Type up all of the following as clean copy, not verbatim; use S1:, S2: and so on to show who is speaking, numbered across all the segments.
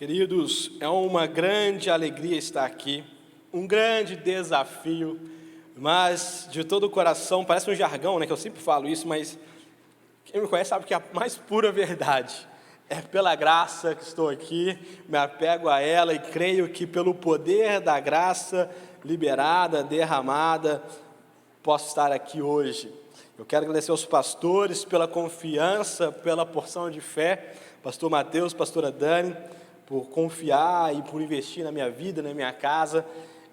S1: Queridos, é uma grande alegria estar aqui, um grande desafio, mas de todo o coração, parece um jargão, né, que eu sempre falo isso, mas quem me conhece sabe que é a mais pura verdade. É pela graça que estou aqui, me apego a ela e creio que pelo poder da graça liberada, derramada, posso estar aqui hoje. Eu quero agradecer aos pastores pela confiança, pela porção de fé, pastor Mateus, pastora Dani, por confiar e por investir na minha vida, na minha casa,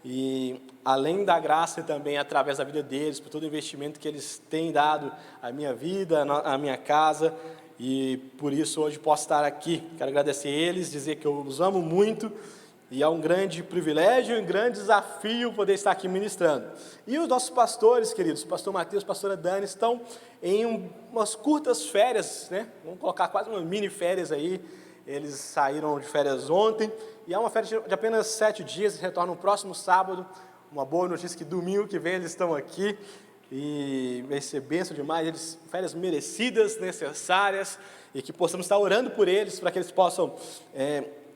S1: e além da graça também através da vida deles, por todo o investimento que eles têm dado à minha vida, à minha casa, e por isso hoje posso estar aqui. Quero agradecer eles, dizer que eu os amo muito, e é um grande privilégio e um grande desafio poder estar aqui ministrando. E os nossos pastores, queridos, pastor Mateus, pastora Dani, estão em umas curtas férias, né? Vamos colocar quase umas mini férias aí. Eles saíram de férias ontem, e é uma férias de apenas 7 dias, eles retornam no próximo sábado. Uma boa notícia que domingo que vem eles estão aqui, e vai ser bênção demais, eles, férias merecidas, necessárias, e que possamos estar orando por eles, para que eles possam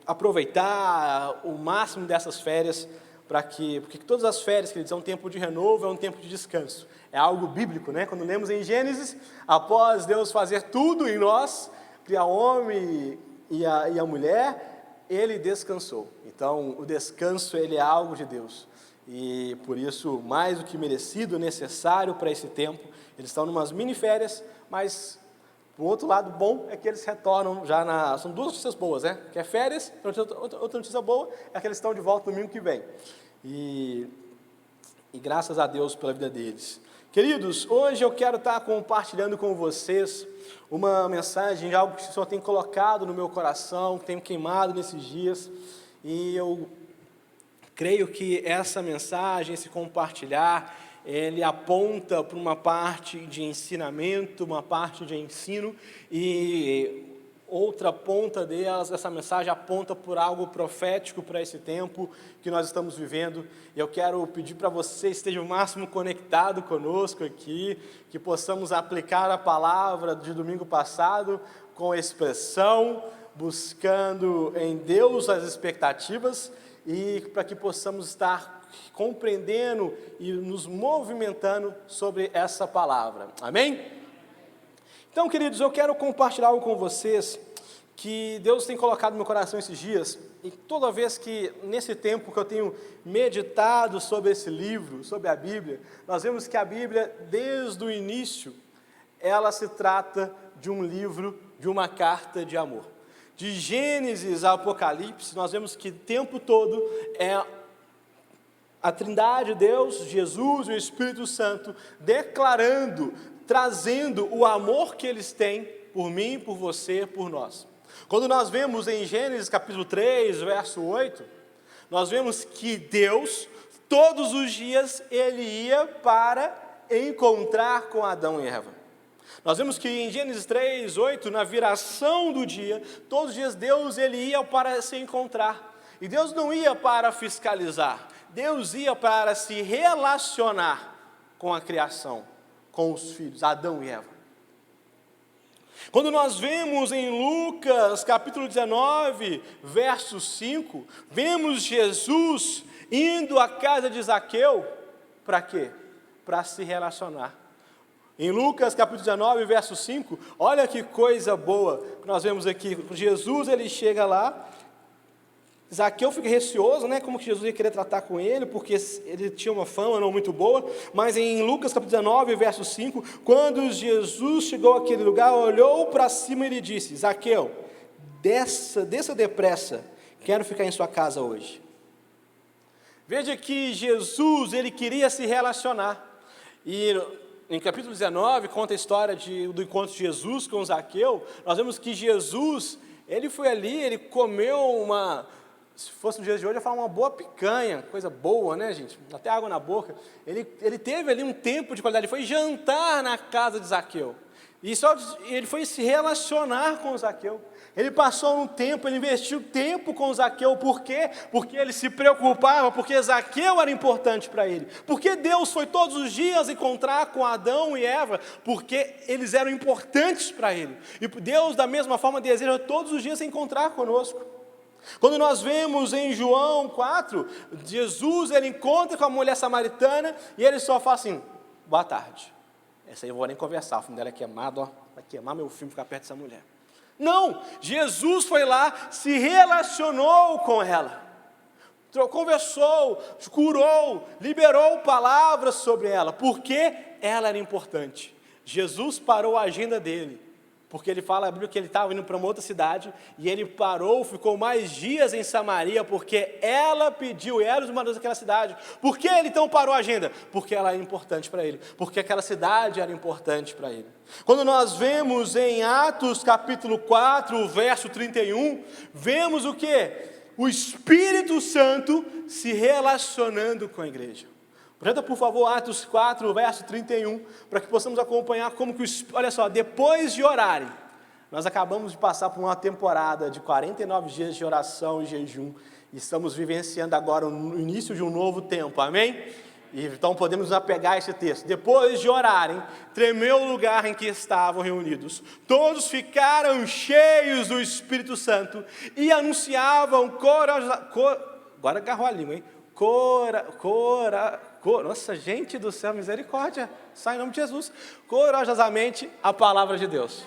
S1: aproveitar o máximo dessas férias, porque todas as férias, queridos, é um tempo de renovo, é um tempo de descanso. É algo bíblico, né? Quando lemos em Gênesis, após Deus fazer tudo em nós, criar o homem e a mulher, ele descansou. Então, o descanso, ele é algo de Deus. E, por isso, mais do que merecido, necessário para esse tempo. Eles estão em umas mini férias, mas, o outro lado bom é que eles retornam já são duas notícias boas, né? Que é férias, outra notícia boa é que eles estão de volta domingo que vem. E graças a Deus pela vida deles. Queridos, hoje eu quero estar compartilhando com vocês uma mensagem de algo que o Senhor tem colocado no meu coração, tem queimado nesses dias, e eu creio que essa mensagem, esse compartilhar, ele aponta para uma parte de ensinamento, uma parte de ensino, e outra ponta delas, essa mensagem aponta por algo profético para esse tempo que nós estamos vivendo. E eu quero pedir para você esteja o máximo conectado conosco aqui, que possamos aplicar a palavra de domingo passado com expressão, buscando em Deus as expectativas, e para que possamos estar compreendendo e nos movimentando sobre essa palavra. Amém? Então, queridos, eu quero compartilhar algo com vocês que Deus tem colocado no meu coração esses dias, e toda vez que, nesse tempo que eu tenho meditado sobre esse livro, sobre a Bíblia, nós vemos que a Bíblia, desde o início, ela se trata de um livro, de uma carta de amor. De Gênesis a Apocalipse, nós vemos que o tempo todo é a Trindade, Deus, Jesus e o Espírito Santo, declarando, trazendo o amor que eles têm por mim, por você, por nós. Quando nós vemos em Gênesis capítulo 3, verso 8, nós vemos que Deus, todos os dias, ele ia para encontrar com Adão e Eva. Nós vemos que em Gênesis 3, 8, na viração do dia, todos os dias Deus ele ia para se encontrar. E Deus não ia para fiscalizar, Deus ia para se relacionar com a criação, com os filhos, Adão e Eva. Quando nós vemos em Lucas capítulo 19, verso 5, vemos Jesus indo à casa de Zaqueu, para quê? Para se relacionar. Em Lucas capítulo 19, verso 5, olha que coisa boa que nós vemos aqui. Jesus ele chega lá, Zaqueu fica receoso, né? Como que Jesus ia querer tratar com ele, porque ele tinha uma fama não muito boa. Mas em Lucas capítulo 19, verso 5, quando Jesus chegou àquele lugar, olhou para cima e lhe disse: Zaqueu, desça depressa, quero ficar em sua casa hoje. Veja que Jesus, ele queria se relacionar. E em capítulo 19, conta a história do encontro de Jesus com Zaqueu. Nós vemos que Jesus, ele foi ali, ele comeu se fosse no dia de hoje, eu ia falar uma boa picanha, coisa boa, né, gente? Até água na boca. Ele teve ali um tempo de qualidade, ele foi jantar na casa de Zaqueu. E ele foi se relacionar com Zaqueu. Ele passou um tempo, ele investiu tempo com Zaqueu. Por quê? Porque ele se preocupava, porque Zaqueu era importante para ele. Porque Deus foi todos os dias encontrar com Adão e Eva, porque eles eram importantes para ele. E Deus, da mesma forma, deseja todos os dias se encontrar conosco. Quando nós vemos em João 4, Jesus, ele encontra com a mulher samaritana e ele só fala assim, boa tarde. Essa aí eu vou nem conversar, o filme dela é queimado, ó, vai queimar meu filme ficar perto dessa mulher. Não, Jesus foi lá, se relacionou com ela, conversou, curou, liberou palavras sobre ela, porque ela era importante. Jesus parou a agenda dele, porque ele fala, a Bíblia, que ele estava indo para uma outra cidade, e ele parou, ficou mais dias em Samaria, porque ela pediu, e ela os mandou daquela cidade. Por que ele então parou a agenda? Porque ela era importante para ele, porque aquela cidade era importante para ele. Quando nós vemos em Atos capítulo 4, verso 31, vemos o quê? O Espírito Santo se relacionando com a igreja. Projeta, por favor, Atos 4, verso 31, para que possamos acompanhar como que, olha só, depois de orarem, nós acabamos de passar por uma temporada de 49 dias de oração e jejum, e estamos vivenciando agora o início de um novo tempo, amém? E então podemos apegar a esse texto. Depois de orarem, tremeu o lugar em que estavam reunidos. Todos ficaram cheios do Espírito Santo e anunciavam agora agarrou a língua, hein? Nossa, gente do céu, misericórdia, sai em nome de Jesus, corajosamente a palavra de Deus.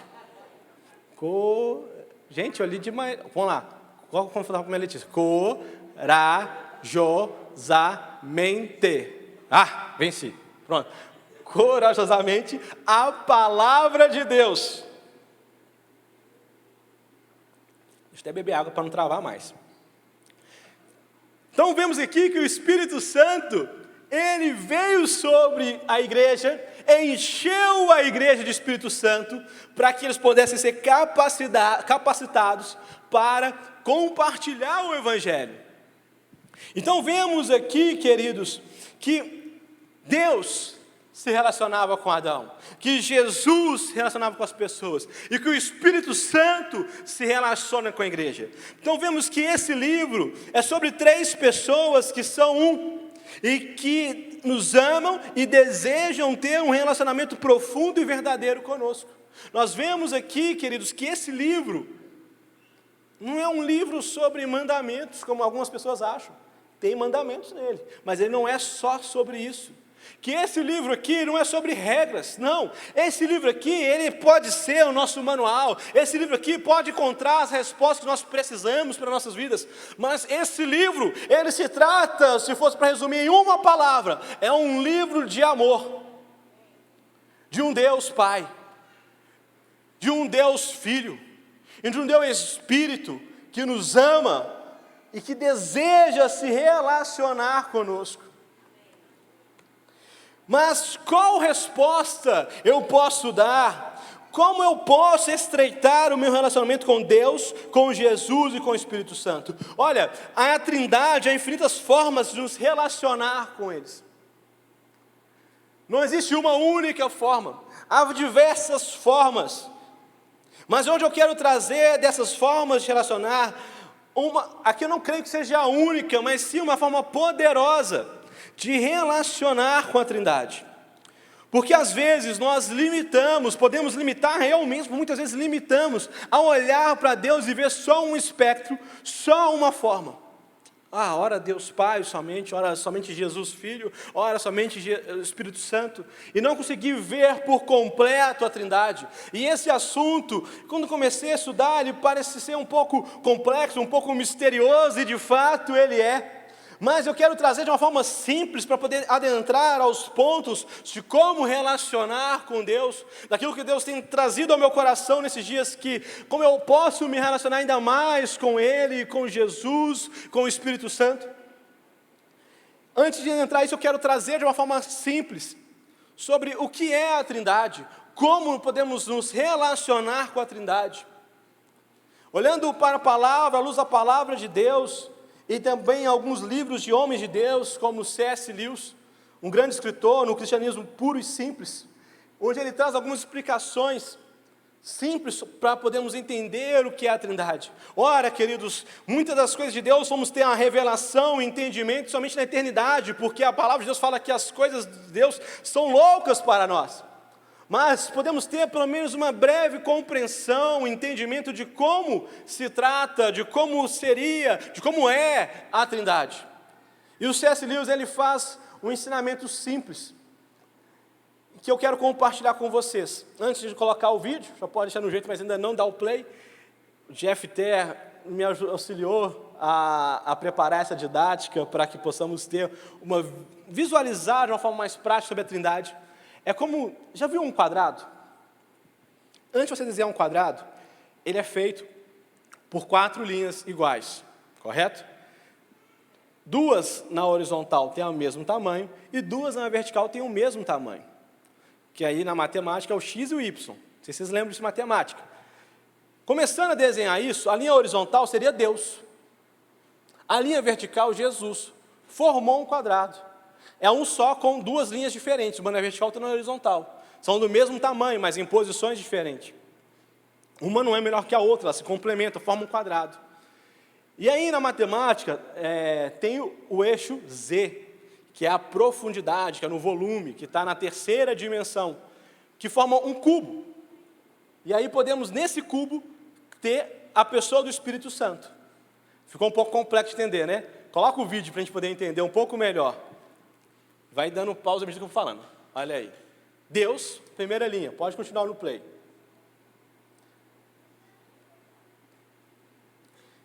S1: Gente, eu li de manhã, vamos lá, qual como falar com a minha Letícia? Corajosamente, venci, pronto, corajosamente a palavra de Deus. Deixa eu até beber água para não travar mais. Então vemos aqui que o Espírito Santo, ele veio sobre a igreja, encheu a igreja de Espírito Santo, para que eles pudessem ser capacitados para compartilhar o Evangelho. Então vemos aqui, queridos, que Deus se relacionava com Adão, que Jesus se relacionava com as pessoas, e que o Espírito Santo se relaciona com a igreja. Então vemos que esse livro é sobre 3 pessoas que são um, e que nos amam e desejam ter um relacionamento profundo e verdadeiro conosco. Nós vemos aqui, queridos, que esse livro não é um livro sobre mandamentos, como algumas pessoas acham. Tem mandamentos nele, mas ele não é só sobre isso. Que esse livro aqui não é sobre regras, não. Esse livro aqui, ele pode ser o nosso manual. Esse livro aqui pode encontrar as respostas que nós precisamos para nossas vidas. Mas esse livro, ele se trata, se fosse para resumir em uma palavra, é um livro de amor. De um Deus Pai, de um Deus Filho, e de um Deus Espírito que nos ama e que deseja se relacionar conosco. Mas qual resposta eu posso dar? Como eu posso estreitar o meu relacionamento com Deus, com Jesus e com o Espírito Santo? Olha, a Trindade há infinitas formas de nos relacionar com eles. Não existe uma única forma, há diversas formas. Mas onde eu quero trazer dessas formas de relacionar, aqui eu não creio que seja a única, mas sim uma forma poderosa de relacionar com a Trindade. Porque às vezes nós limitamos, podemos limitar realmente, muitas vezes limitamos, a olhar para Deus e ver só um espectro, só uma forma. Ora Deus Pai somente, ora somente Jesus Filho, ora somente Espírito Santo, e não conseguir ver por completo a Trindade. E esse assunto, quando comecei a estudar, ele parece ser um pouco complexo, um pouco misterioso, e de fato ele é. Mas eu quero trazer de uma forma simples para poder adentrar aos pontos de como relacionar com Deus, daquilo que Deus tem trazido ao meu coração nesses dias, que como eu posso me relacionar ainda mais com Ele, com Jesus, com o Espírito Santo. Antes de entrar nisso, eu quero trazer de uma forma simples sobre o que é a Trindade, como podemos nos relacionar com a Trindade. Olhando para a palavra, à luz da palavra de Deus, e também alguns livros de homens de Deus, como C.S. Lewis, um grande escritor no cristianismo puro e simples, onde ele traz algumas explicações simples para podermos entender o que é a Trindade. Ora, queridos, muitas das coisas de Deus vamos ter a revelação e entendimento somente na eternidade, porque a palavra de Deus fala que as coisas de Deus são loucas para nós. mas podemos ter pelo menos uma breve compreensão, entendimento de como se trata, de como seria, de como é a Trindade. E o C.S. Lewis, ele faz um ensinamento simples, que eu quero compartilhar com vocês. Antes de colocar o vídeo, já pode deixar no jeito, mas ainda não dá o play. O Jeff Ter me auxiliou a preparar essa didática para que possamos ter visualizar de uma forma mais prática sobre a Trindade. É como, já viu um quadrado? Antes de você desenhar um quadrado, ele é feito por 4 linhas iguais, correto? 2 na horizontal têm o mesmo tamanho e 2 na vertical têm o mesmo tamanho. Que aí na matemática é o x e o y. Não sei se vocês lembram disso de matemática. Começando a desenhar isso, a linha horizontal seria Deus. A linha vertical, Jesus. Formou um quadrado. É um só com 2 linhas diferentes, uma na vertical e outra na horizontal. São do mesmo tamanho, mas em posições diferentes. Uma não é melhor que a outra, ela se complementa, forma um quadrado. E aí na matemática tem o eixo Z, que é a profundidade, que é no volume, que está na 3ª dimensão, que forma um cubo. E aí podemos, nesse cubo, ter a pessoa do Espírito Santo. Ficou um pouco complexo de entender, né? Coloca o vídeo para a gente poder entender um pouco melhor. Vai dando pausa à medida que eu vou falando. Olha aí. Deus, primeira linha. Pode continuar no play.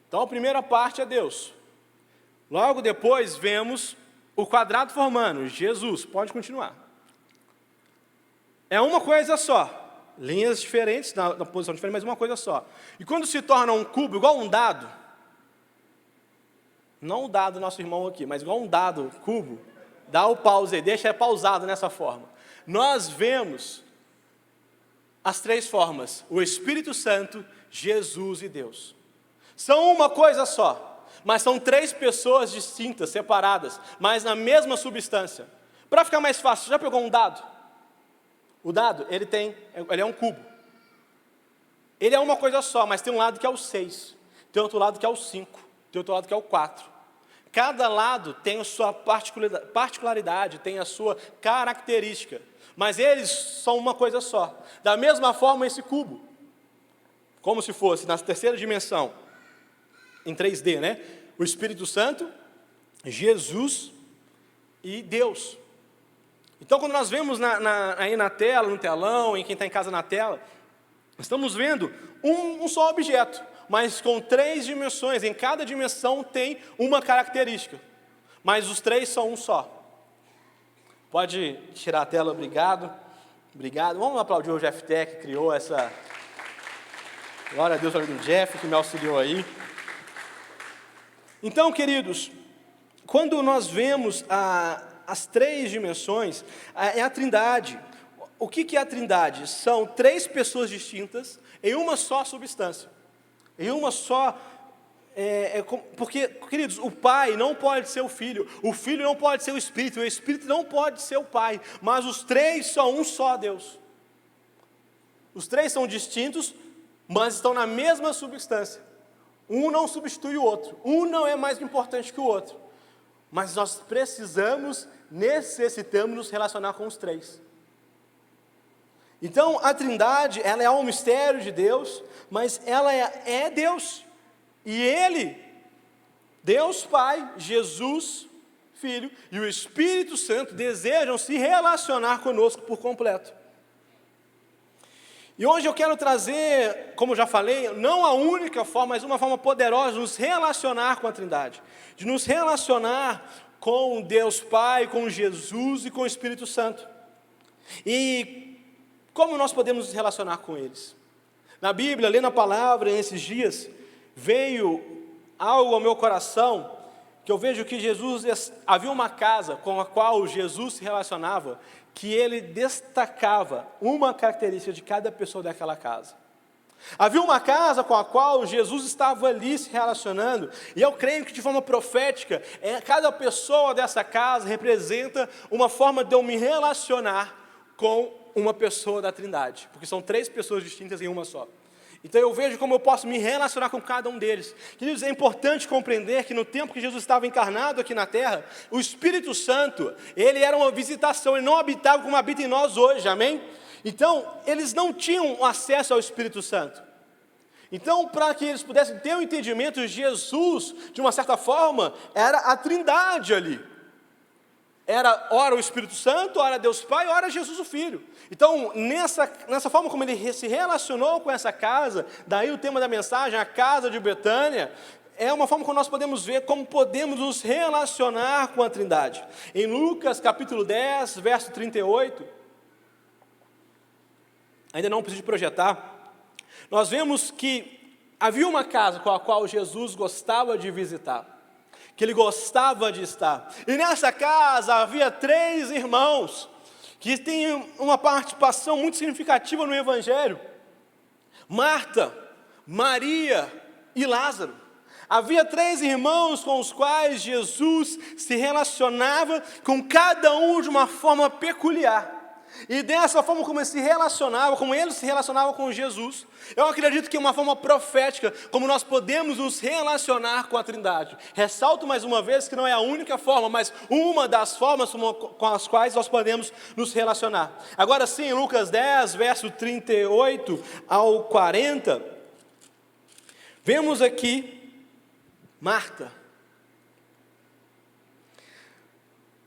S1: Então, a primeira parte é Deus. Logo depois, vemos o quadrado formando. Jesus. Pode continuar. É uma coisa só. Linhas diferentes, na posição diferente, mas uma coisa só. E quando se torna um cubo, igual um dado, não o dado do nosso irmão aqui, mas igual um dado, cubo, dá o pause aí, deixa pausado nessa forma. Nós vemos as 3 formas, o Espírito Santo, Jesus e Deus. São uma coisa só, mas são 3 pessoas distintas, separadas, mas na mesma substância. Para ficar mais fácil, já pegou um dado? O dado, ele é um cubo. Ele é uma coisa só, mas tem um lado que é o 6, tem outro lado que é o 5, tem outro lado que é o 4. Cada lado tem a sua particularidade, tem a sua característica, mas eles são uma coisa só. Da mesma forma, esse cubo, como se fosse na 3ª dimensão, em 3D, né? O Espírito Santo, Jesus e Deus. Então, quando nós vemos aí na tela, no telão, em quem está em casa na tela, estamos vendo um só objeto, mas com 3 dimensões. Em cada dimensão tem uma característica, mas os 3 são um só. Pode tirar a tela, obrigado. Obrigado. Vamos aplaudir o Jeff Tech, que criou essa... Glória a Deus, olha do Jeff, que me auxiliou aí. Então, queridos, quando nós vemos as 3 dimensões, é a Trindade. O que é a Trindade? São 3 pessoas distintas em uma só substância. Em uma só... porque, queridos, o Pai não pode ser o Filho não pode ser o Espírito não pode ser o Pai, mas os 3 são um só Deus. Os 3 são distintos, mas estão na mesma substância. Um não substitui o outro, um não é mais importante que o outro, mas nós necessitamos nos relacionar com os 3. Então, a Trindade, ela é um mistério de Deus, mas ela é Deus. E Ele, Deus Pai, Jesus, Filho e o Espírito Santo desejam se relacionar conosco por completo. E hoje eu quero trazer, como já falei, não a única forma, mas uma forma poderosa de nos relacionar com a Trindade. De nos relacionar com Deus Pai, com Jesus e com o Espírito Santo. E como nós podemos nos relacionar com eles? Na Bíblia, lendo a palavra nesses dias, veio algo ao meu coração, que eu vejo que havia uma casa com a qual Jesus se relacionava, que ele destacava uma característica de cada pessoa daquela casa. Havia uma casa com a qual Jesus estava ali se relacionando, e eu creio que de forma profética, cada pessoa dessa casa representa uma forma de eu me relacionar com uma pessoa da Trindade, porque são 3 pessoas distintas em uma só. Então eu vejo como eu posso me relacionar com cada um deles. Queridos, é importante compreender que no tempo que Jesus estava encarnado aqui na terra, o Espírito Santo, ele era uma visitação, ele não habitava como habita em nós hoje, amém? Então, eles não tinham acesso ao Espírito Santo. Então, para que eles pudessem ter um entendimento, Jesus, de uma certa forma, era a Trindade ali. Era ora o Espírito Santo, ora Deus Pai, ora Jesus o Filho. Então, nessa forma como ele se relacionou com essa casa, daí o tema da mensagem, a casa de Betânia, é uma forma como nós podemos ver como podemos nos relacionar com a Trindade. Em Lucas capítulo 10, verso 38, ainda não preciso projetar, nós vemos que havia uma casa com a qual Jesus gostava de visitar, que ele gostava de estar. E nessa casa havia 3 irmãos, que têm uma participação muito significativa no Evangelho: Marta, Maria e Lázaro. Havia 3 irmãos com os quais Jesus se relacionava com cada um de uma forma peculiar. E dessa forma como eles se relacionavam com Jesus, eu acredito que é uma forma profética, como nós podemos nos relacionar com a Trindade. Ressalto mais uma vez que não é a única forma, mas uma das formas com as quais nós podemos nos relacionar. Agora sim, em Lucas 10, verso 38 ao 40, vemos aqui Marta.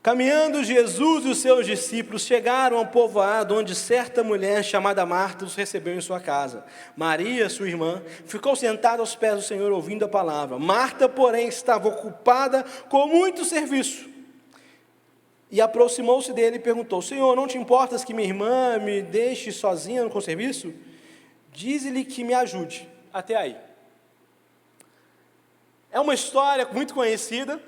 S1: Caminhando Jesus e os seus discípulos chegaram ao povoado onde certa mulher chamada Marta os recebeu em sua casa. Maria, sua irmã, ficou sentada aos pés do Senhor ouvindo a palavra. Marta, porém, estava ocupada com muito serviço. E aproximou-se dele e perguntou: Senhor, não te importas que minha irmã me deixe sozinha com o serviço? Dize-lhe que me ajude. Até aí. É uma história muito conhecida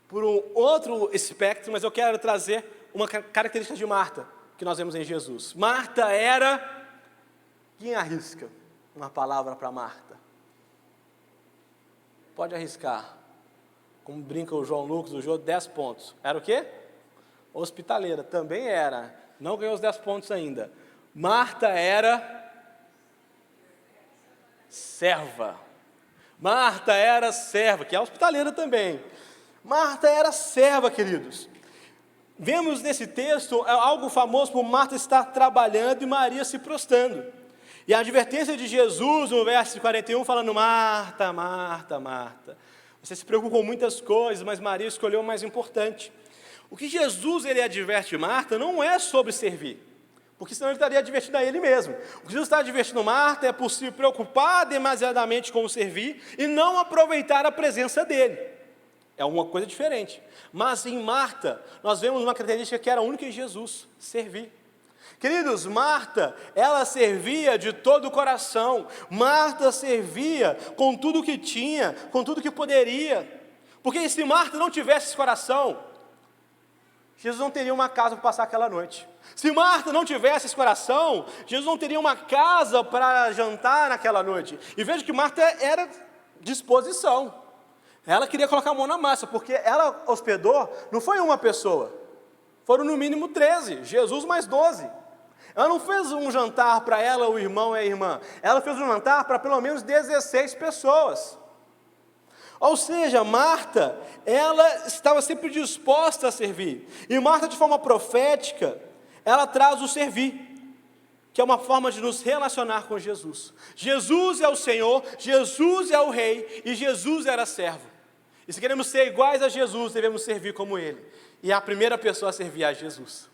S1: por um outro espectro, mas eu quero trazer uma característica de Marta, que nós vemos em Jesus. Marta era... Quem arrisca uma palavra para Marta? Pode arriscar. Como brinca o João Lucas, o João, 10 pontos. Era o quê? Hospitaleira, também era. Não ganhou os 10 pontos ainda. Marta era... serva. Marta era serva, que é hospitaleira também. Marta era serva, queridos. Vemos nesse texto algo famoso por Marta estar trabalhando e Maria se prostrando. E a advertência de Jesus no verso 41 falando: Marta, Marta, Marta, você se preocupa com muitas coisas, mas Maria escolheu o mais importante. O que Jesus ele adverte Marta não é sobre servir, porque senão ele estaria advertindo a ele mesmo. O que Jesus está advertindo Marta é por se preocupar demasiadamente com o servir e não aproveitar a presença dele. É uma coisa diferente. Mas em Marta, nós vemos uma característica que era única em Jesus: servir. Queridos, Marta, ela servia de todo o coração. Marta servia com tudo que tinha, com tudo que poderia. Porque se Marta não tivesse esse coração, Jesus não teria uma casa para passar aquela noite. Se Marta não tivesse esse coração, Jesus não teria uma casa para jantar naquela noite. E veja que Marta era disposição. Ela queria colocar a mão na massa, porque ela hospedou, não foi uma pessoa, foram no mínimo 13, Jesus mais 12. Ela não fez um jantar para ela, o irmão e a irmã, ela fez um jantar para pelo menos 16 pessoas. Ou seja, Marta, ela estava sempre disposta a servir. E Marta, de forma profética, ela traz o servir, que é uma forma de nos relacionar com Jesus. Jesus é o Senhor, Jesus é o Rei, e Jesus era servo. E se queremos ser iguais a Jesus, devemos servir como Ele. E a primeira pessoa a servir é Jesus.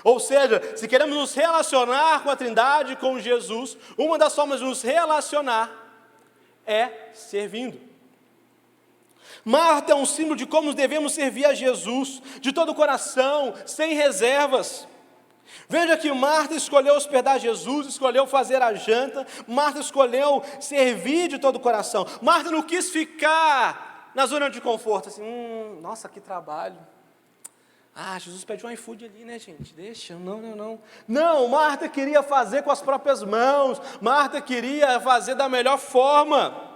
S1: Ou seja, se queremos nos relacionar com a Trindade, com Jesus, uma das formas de nos relacionar é servindo. Marta é um símbolo de como devemos servir a Jesus, de todo o coração, sem reservas. Veja que Marta escolheu hospedar Jesus, escolheu fazer a janta, Marta escolheu servir de todo o coração. Marta não quis ficar na zona de conforto, assim, nossa, que trabalho. Jesus pede um iFood ali, né, gente? Deixa, não. Não, Marta queria fazer com as próprias mãos, Marta queria fazer da melhor forma.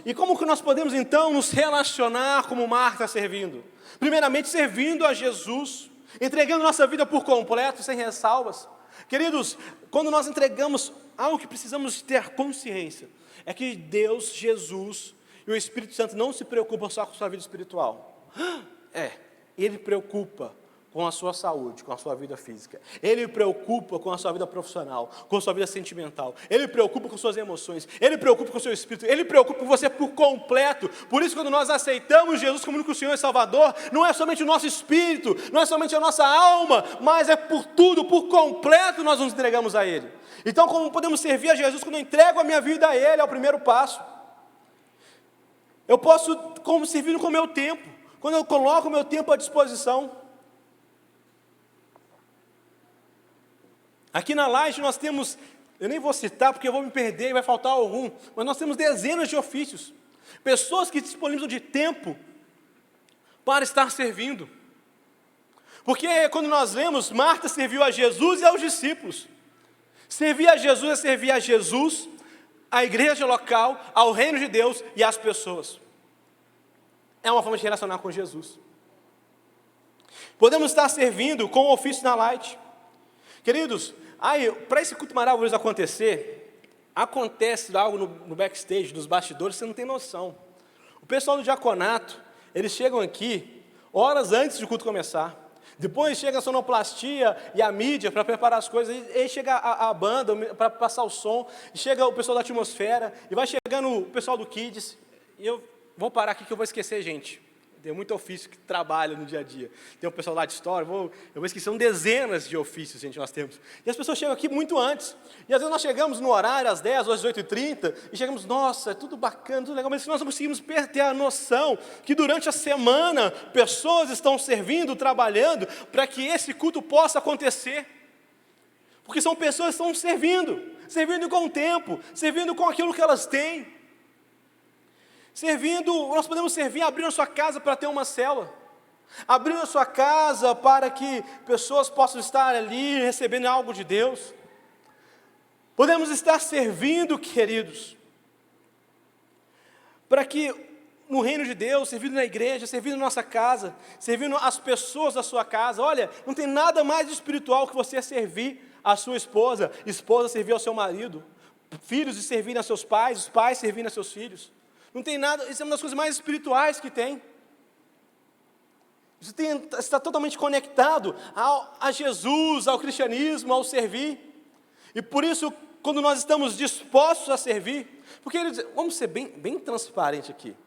S1: E como que nós podemos então nos relacionar como Marta servindo? Primeiramente servindo a Jesus, entregando nossa vida por completo, sem ressalvas. Queridos, quando nós entregamos algo que precisamos ter consciência, é que Deus, Jesus e o Espírito Santo não se preocupam só com a sua vida espiritual. Ele preocupa com a sua saúde, com a sua vida física. Ele preocupa com a sua vida profissional, com a sua vida sentimental. Ele preocupa com suas emoções. Ele preocupa com o seu espírito. Ele preocupa com você por completo. Por isso, quando nós aceitamos Jesus como único Senhor e Salvador, não é somente o nosso espírito, não é somente a nossa alma, mas é por tudo, por completo, nós nos entregamos a Ele. Então, como podemos servir a Jesus quando eu entrego a minha vida a Ele? É o primeiro passo. Eu posso servir com o meu tempo, quando eu coloco o meu tempo à disposição. Aqui na Laje nós temos, eu nem vou citar porque eu vou me perder e vai faltar algum, mas nós temos dezenas de ofícios, pessoas que disponibilizam de tempo para estar servindo. Porque quando nós lemos, Marta serviu a Jesus e aos discípulos. Servir a Jesus é servir a Jesus, à igreja local, ao reino de Deus e às pessoas. É uma forma de relacionar com Jesus. Podemos estar servindo com o ofício na Light. Queridos, para esse culto maravilhoso acontecer, acontece algo no backstage, nos bastidores, você não tem noção. O pessoal do diaconato, eles chegam aqui horas antes do culto começar. Depois chega a sonoplastia e a mídia para preparar as coisas. E aí chega a banda para passar o som. Chega o pessoal da atmosfera. E vai chegando o pessoal do Kids. E eu vou parar aqui que eu vou esquecer gente. Tem muito ofício que trabalha no dia a dia. Tem o pessoal lá de história, eu vou esquecer, são dezenas de ofícios, gente, nós temos. E as pessoas chegam aqui muito antes. E às vezes nós chegamos no horário, às 10 ou às 18h30, e chegamos, nossa, é tudo bacana, tudo legal, mas nós não conseguimos ter a noção que durante a semana, pessoas estão servindo, trabalhando, para que esse culto possa acontecer. Porque são pessoas que estão servindo com o tempo, servindo com aquilo que elas têm. Nós podemos servir abrindo a sua casa para ter uma célula, abrindo a sua casa para que pessoas possam estar ali recebendo algo de Deus. Podemos estar servindo, queridos, para que no reino de Deus, servindo na igreja, servindo na nossa casa, servindo as pessoas da sua casa. Olha, não tem nada mais espiritual que você servir a sua esposa, esposa servir ao seu marido, filhos de servirem a seus pais, os pais servirem a seus filhos. Não tem nada, isso é uma das coisas mais espirituais que tem. Isso está totalmente conectado a Jesus, ao cristianismo, ao servir. E por isso, quando nós estamos dispostos a servir, porque vamos ser bem transparente aqui,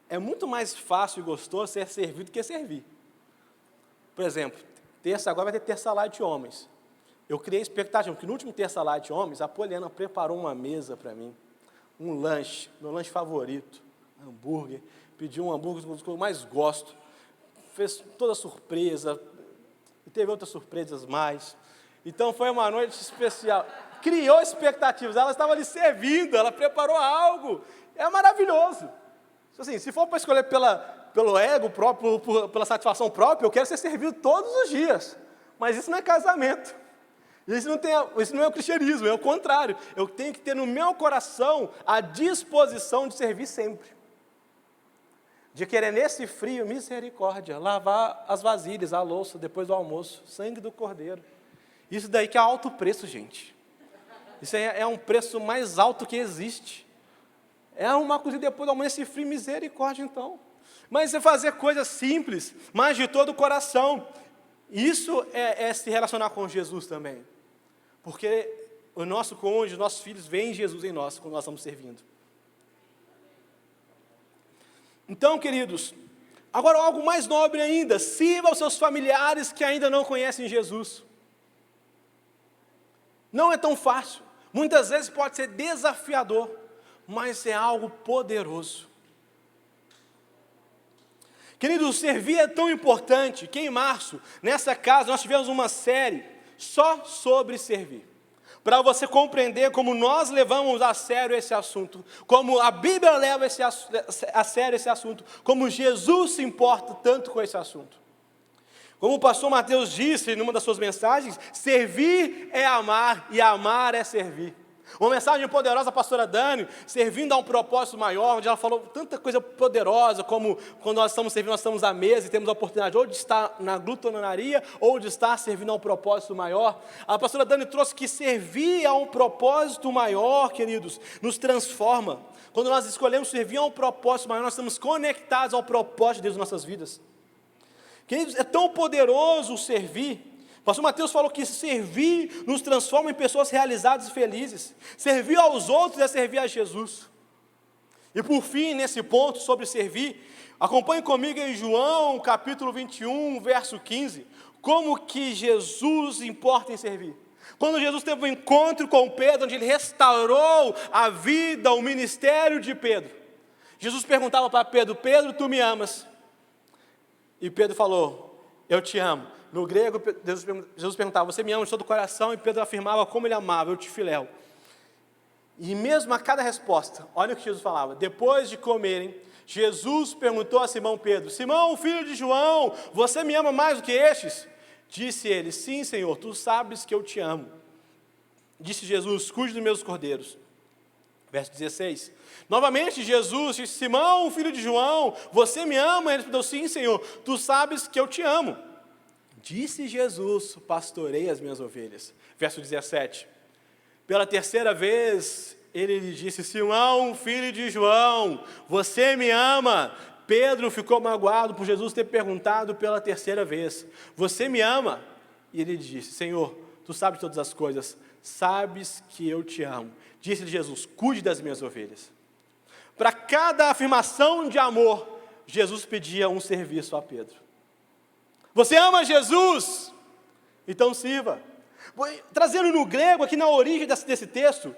S1: é muito mais fácil e gostoso ser servido do que servir. Por exemplo, agora vai ter Terça Light de Homens. Eu criei expectativa, porque no último Terça Light de Homens, a Poliana preparou uma mesa para mim. Um lanche, meu lanche favorito, hambúrguer, pediu um hambúrguer, um dos que eu mais gosto, fez toda surpresa, e teve outras surpresas mais, então foi uma noite especial, criou expectativas, ela estava ali servindo, ela preparou algo, é maravilhoso. Assim, se for para escolher pelo ego próprio, pela satisfação própria, eu quero ser servido todos os dias, mas isso não é casamento. Isso não é o cristianismo, é o contrário. Eu tenho que ter no meu coração a disposição de servir sempre. De querer nesse frio, misericórdia, lavar as vasilhas, a louça, depois do almoço, sangue do cordeiro. Isso daí que é alto preço, gente. Isso é um preço mais alto que existe. É uma coisa depois do almoço, esse frio, misericórdia então. Mas é fazer coisas simples, mas de todo o coração. Isso é se relacionar com Jesus também. Porque o nosso cônjuge, os nossos filhos veem Jesus em nós quando nós estamos servindo. Então, queridos, agora algo mais nobre ainda, sirva aos seus familiares que ainda não conhecem Jesus. Não é tão fácil, muitas vezes pode ser desafiador, mas é algo poderoso. Queridos, servir é tão importante que em março, nessa casa, nós tivemos uma série só sobre servir. Para você compreender como nós levamos a sério esse assunto, como a Bíblia leva a sério esse assunto, como Jesus se importa tanto com esse assunto. Como o pastor Mateus disse numa das suas mensagens, servir é amar e amar é servir. Uma mensagem poderosa da pastora Dani, servindo a um propósito maior, onde ela falou tanta coisa poderosa, como quando nós estamos servindo, nós estamos à mesa e temos a oportunidade ou de estar na glutonaria, ou de estar servindo a um propósito maior. A pastora Dani trouxe que servir a um propósito maior, queridos, nos transforma. Quando nós escolhemos servir a um propósito maior, nós estamos conectados ao propósito de Deus em nossas vidas. Queridos, é tão poderoso o servir. O pastor Mateus falou que servir nos transforma em pessoas realizadas e felizes. Servir aos outros é servir a Jesus. E por fim, nesse ponto sobre servir, acompanhe comigo em João, capítulo 21, verso 15, como que Jesus importa em servir. Quando Jesus teve um encontro com Pedro, onde ele restaurou a vida, o ministério de Pedro, Jesus perguntava para Pedro: Pedro, tu me amas? E Pedro falou: eu te amo. No grego, Jesus perguntava: você me ama de todo o coração? E Pedro afirmava como ele amava: eu te filéu. E mesmo a cada resposta, olha o que Jesus falava. Depois de comerem, Jesus perguntou a Simão Pedro: Simão, filho de João, você me ama mais do que estes? Disse ele: sim, Senhor, tu sabes que eu te amo. Disse Jesus: cuide dos meus cordeiros. Verso 16. Novamente Jesus disse: Simão, filho de João, você me ama? Ele respondeu: sim, Senhor, tu sabes que eu te amo. Disse Jesus: pastorei as minhas ovelhas. Verso 17. Pela terceira vez, ele lhe disse: Simão, filho de João, você me ama? Pedro ficou magoado por Jesus ter perguntado pela terceira vez: você me ama? E ele disse: Senhor, tu sabes todas as coisas, sabes que eu te amo. Disse-lhe Jesus: cuide das minhas ovelhas. Para cada afirmação de amor, Jesus pedia um serviço a Pedro. Você ama Jesus? Então sirva. Trazendo no grego, aqui na origem desse texto,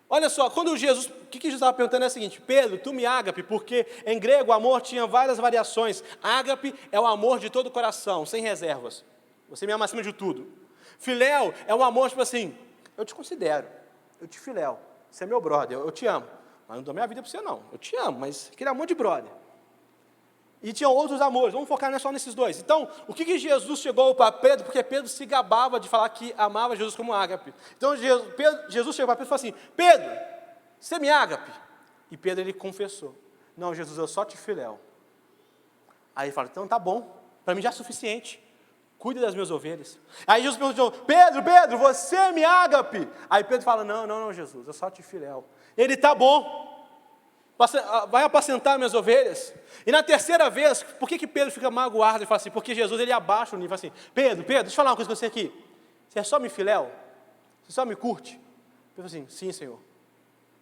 S1: olha só, quando Jesus, o que Jesus estava perguntando é o seguinte: Pedro, tu me ágape, porque em grego o amor tinha várias variações. Ágape é o amor de todo o coração, sem reservas. Você me ama acima de tudo. Filéu é o amor, tipo assim, eu te considero, eu te filéu, você é meu brother, eu te amo. Mas não dou minha vida para você não, eu te amo, mas aquele amor de brother. E tinha outros amores, vamos focar só nesses dois. Então, o que Jesus chegou para Pedro? Porque Pedro se gabava de falar que amava Jesus como ágape. Então, Jesus chegou para Pedro e falou assim: Pedro, você me ágape? E Pedro, ele confessou: não, Jesus, eu só te filéu. Aí ele fala: então tá bom, para mim já é suficiente, cuide das minhas ovelhas. Aí Jesus perguntou: Pedro, você me ágape? Aí Pedro fala: não, Jesus, eu só te filéu. Ele: tá bom, vai apacentar minhas ovelhas. E na terceira vez, por que Pedro fica magoado? Ele fala assim: porque Jesus, ele abaixa o nível, fala assim: Pedro, deixa eu falar uma coisa com você aqui. Você é só me filéu? Você só me curte? Pedro falou assim: sim, Senhor.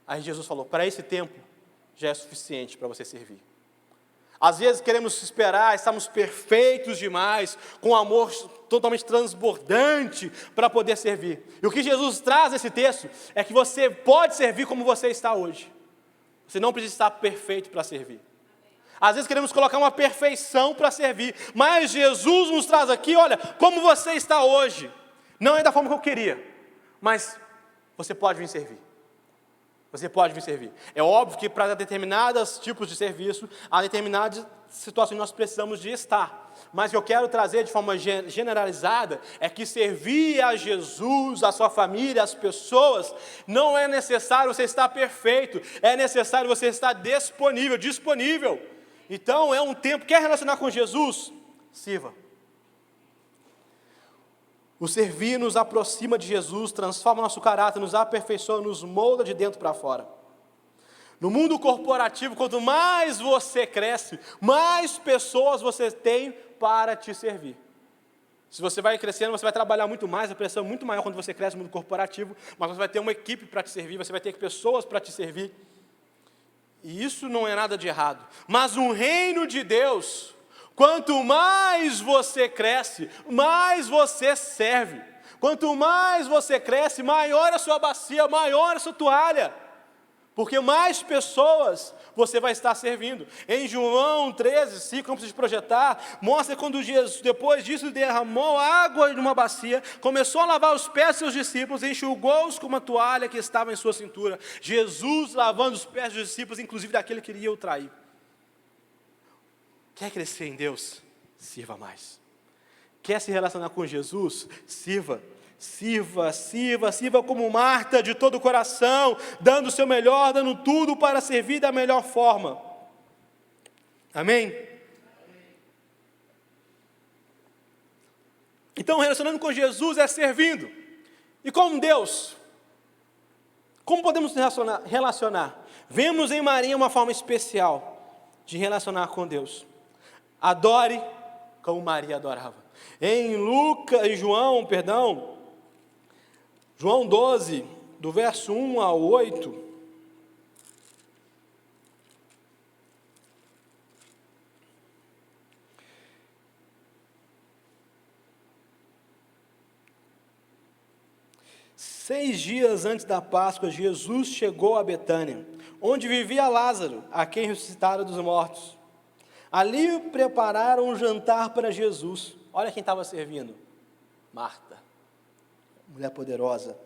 S1: Aí Jesus falou: para esse tempo já é suficiente para você servir. Às vezes queremos esperar, estamos perfeitos demais, com um amor totalmente transbordante para poder servir. E o que Jesus traz nesse texto é que você pode servir como você está hoje. Você não precisa estar perfeito para servir. Às vezes queremos colocar uma perfeição para servir, mas Jesus nos traz aqui: olha, como você está hoje, não é da forma que eu queria, mas você pode vir servir. Você pode vir servir. É óbvio que para determinados tipos de serviço, há determinadas situações que nós precisamos de estar. Mas o que eu quero trazer de forma generalizada é que servir a Jesus, a sua família, as pessoas, não é necessário você estar perfeito, é necessário você estar disponível. Então é um tempo, quer relacionar com Jesus? Sirva. O servir nos aproxima de Jesus, transforma nosso caráter, nos aperfeiçoa, nos molda de dentro para fora. No mundo corporativo, quanto mais você cresce, mais pessoas você tem para te servir. Se você vai crescendo, você vai trabalhar muito mais, a pressão é muito maior quando você cresce no mundo corporativo, mas você vai ter uma equipe para te servir, você vai ter pessoas para te servir. E isso não é nada de errado. Mas no reino de Deus, quanto mais você cresce, mais você serve. Quanto mais você cresce, maior a sua bacia, maior a sua toalha. Porque mais pessoas você vai estar servindo. Em João 13, 5, não preciso projetar, mostra quando Jesus, depois disso, derramou água numa bacia, começou a lavar os pés dos seus discípulos, enxugou-os com uma toalha que estava em sua cintura. Jesus lavando os pés dos discípulos, inclusive daquele que iria o trair. Quer crescer em Deus? Sirva mais. Quer se relacionar com Jesus? Sirva. Sirva como Marta de todo o coração, dando o seu melhor, dando tudo para servir da melhor forma. Amém? Então, relacionando com Jesus é servindo. E com Deus? Como podemos relacionar? Vemos em Maria uma forma especial de relacionar com Deus. Adore como Maria adorava. João 12, do verso 1 ao 8, "6 dias antes da Páscoa, Jesus chegou a Betânia, onde vivia Lázaro, a quem ressuscitaram dos mortos. Ali prepararam um jantar para Jesus." Olha quem estava servindo: Marta, mulher poderosa.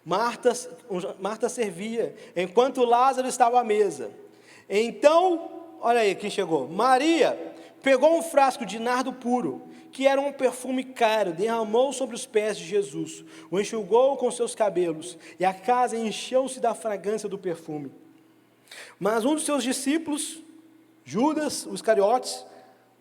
S1: Marta servia, enquanto Lázaro estava à mesa. Então, olha aí quem chegou: Maria pegou um frasco de nardo puro, que era um perfume caro, derramou sobre os pés de Jesus, o enxugou com seus cabelos, e a casa encheu-se da fragrância do perfume. Mas um dos seus discípulos, Judas, o Iscariotes,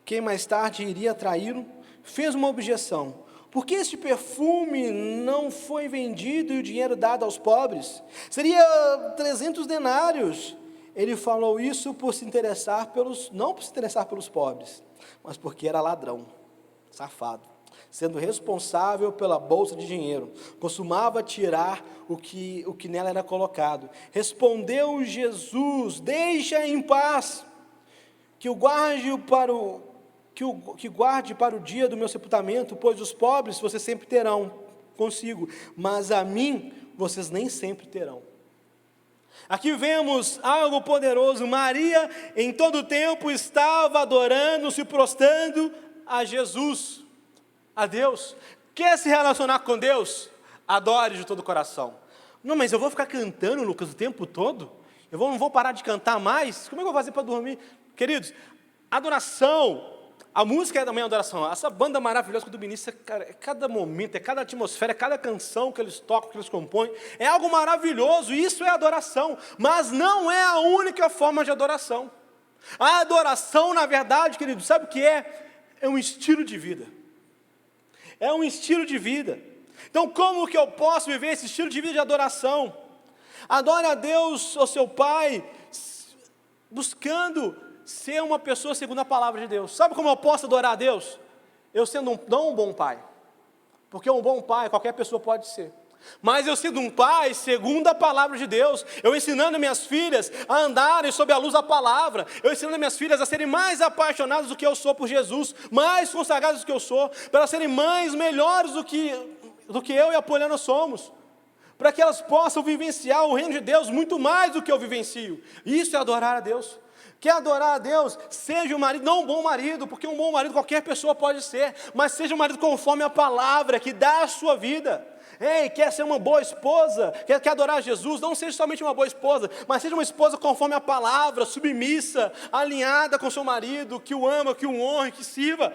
S1: quem mais tarde iria traí-lo, fez uma objeção: "Por que este perfume não foi vendido e o dinheiro dado aos pobres? Seria 300 denários. Ele falou isso não por se interessar pelos pobres, mas porque era ladrão, safado, sendo responsável pela bolsa de dinheiro, costumava tirar o que nela era colocado. Respondeu Jesus: "Deixa em paz, que guarde para o dia do meu sepultamento, pois os pobres vocês sempre terão consigo, mas a mim vocês nem sempre terão." Aqui vemos algo poderoso. Maria em todo o tempo estava adorando, se prostrando a Jesus, a Deus. Quer se relacionar com Deus? Adore de todo o coração. Não, mas eu vou ficar cantando, Lucas, o tempo todo? Não vou parar de cantar mais? Como é que eu vou fazer para dormir? Queridos, adoração, a música é também adoração. Essa banda maravilhosa que o ministra, cara, é cada momento, é cada atmosfera, é cada canção que eles tocam, que eles compõem, é algo maravilhoso, isso é adoração, mas não é a única forma de adoração. A adoração, na verdade, querido, sabe o que é? É um estilo de vida. É um estilo de vida. Então, como que eu posso viver esse estilo de vida de adoração? Adore a Deus, o seu Pai, buscando ser uma pessoa segundo a palavra de Deus. Sabe como eu posso adorar a Deus? Eu sendo não um bom pai, porque um bom pai qualquer pessoa pode ser, mas eu sendo um pai segundo a palavra de Deus, eu ensinando minhas filhas a andarem sob a luz da palavra, eu ensinando minhas filhas a serem mais apaixonadas do que eu sou por Jesus, mais consagradas do que eu sou, para elas serem mães melhores do que eu e a Poliana somos, para que elas possam vivenciar o reino de Deus muito mais do que eu vivencio. Isso é adorar a Deus. Quer adorar a Deus? Seja um marido, não um bom marido, porque um bom marido qualquer pessoa pode ser, mas seja um marido conforme a palavra que dá a sua vida. Ei, quer ser uma boa esposa? Quer adorar Jesus? Não seja somente uma boa esposa, mas seja uma esposa conforme a palavra, submissa, alinhada com seu marido, que o ama, que o honre, que sirva.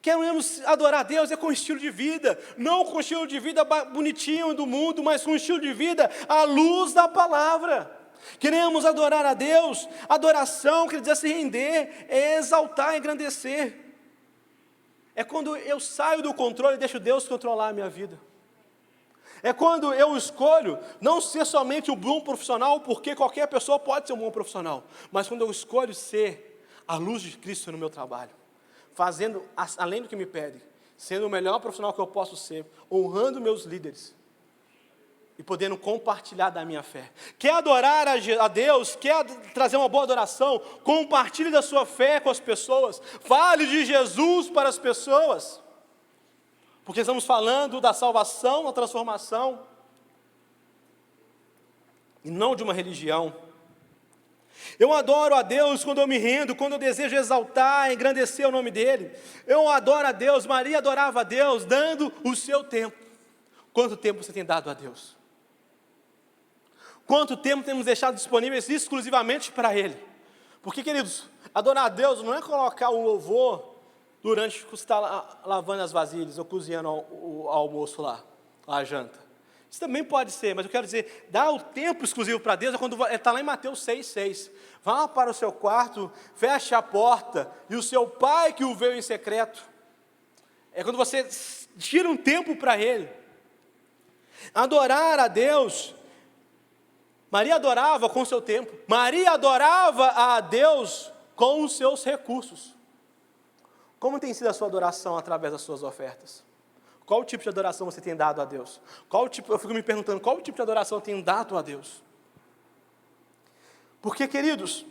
S1: Queremos adorar a Deus com estilo de vida, não com estilo de vida bonitinho do mundo, mas com estilo de vida à luz da palavra. Queremos adorar a Deus. Adoração quer dizer se render, é exaltar, engrandecer. É quando eu saio do controle e deixo Deus controlar a minha vida. É quando eu escolho não ser somente um bom profissional, porque qualquer pessoa pode ser um bom profissional, mas quando eu escolho ser a luz de Cristo no meu trabalho, fazendo além do que me pede, sendo o melhor profissional que eu posso ser, honrando meus líderes e podendo compartilhar da minha fé. Quer adorar a Deus? Quer trazer uma boa adoração? Compartilhe da sua fé com as pessoas. Fale de Jesus para as pessoas. Porque estamos falando da salvação, da transformação, e não de uma religião. Eu adoro a Deus quando eu me rendo, quando eu desejo exaltar, engrandecer o nome dEle. Eu adoro a Deus. Maria adorava a Deus, dando o seu tempo. Quanto tempo você tem dado a Deus? Quanto tempo temos deixado disponíveis exclusivamente para Ele? Porque, queridos, adorar a Deus não é colocar um louvor durante que você está lavando as vasilhas ou cozinhando o almoço lá, a janta. Isso também pode ser, mas eu quero dizer, dar o tempo exclusivo para Deus é quando está lá em Mateus 6,6. Vá para o seu quarto, feche a porta, e o seu Pai que o vê em secreto. É quando você tira um tempo para Ele. Adorar a Deus. Maria adorava com o seu tempo. Maria adorava a Deus com os seus recursos. Como tem sido a sua adoração através das suas ofertas? Qual tipo de adoração você tem dado a Deus? Eu fico me perguntando, qual tipo de adoração eu tenho dado a Deus? Porque, queridos,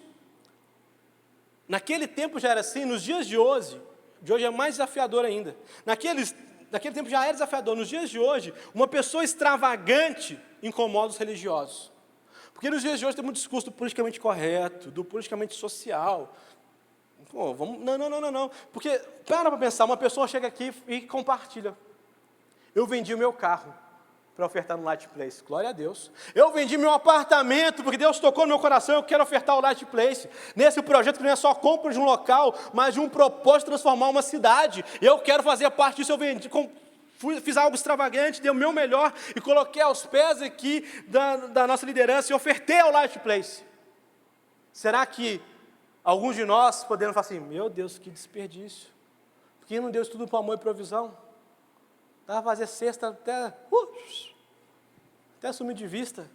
S1: naquele tempo já era assim, nos dias de hoje é mais desafiador ainda. Naquele tempo já era desafiador, nos dias de hoje, uma pessoa extravagante incomoda os religiosos. Porque nos dias de hoje tem muito discurso do politicamente correto, do politicamente social. Pô, não. Porque, para pensar, uma pessoa chega aqui e compartilha. Eu vendi o meu carro para ofertar no Light Place. Glória a Deus. Eu vendi meu apartamento, porque Deus tocou no meu coração, eu quero ofertar o Light Place. Nesse projeto que não é só compra de um local, mas de um propósito de transformar uma cidade. Eu quero fazer parte disso, eu vendi, fiz algo extravagante, dei o meu melhor e coloquei aos pés aqui da nossa liderança e ofertei ao Light Place. Será que alguns de nós podemos falar assim, meu Deus, que desperdício. Por que não deu isso tudo por amor e provisão? Dá para fazer cesta até sumir de vista.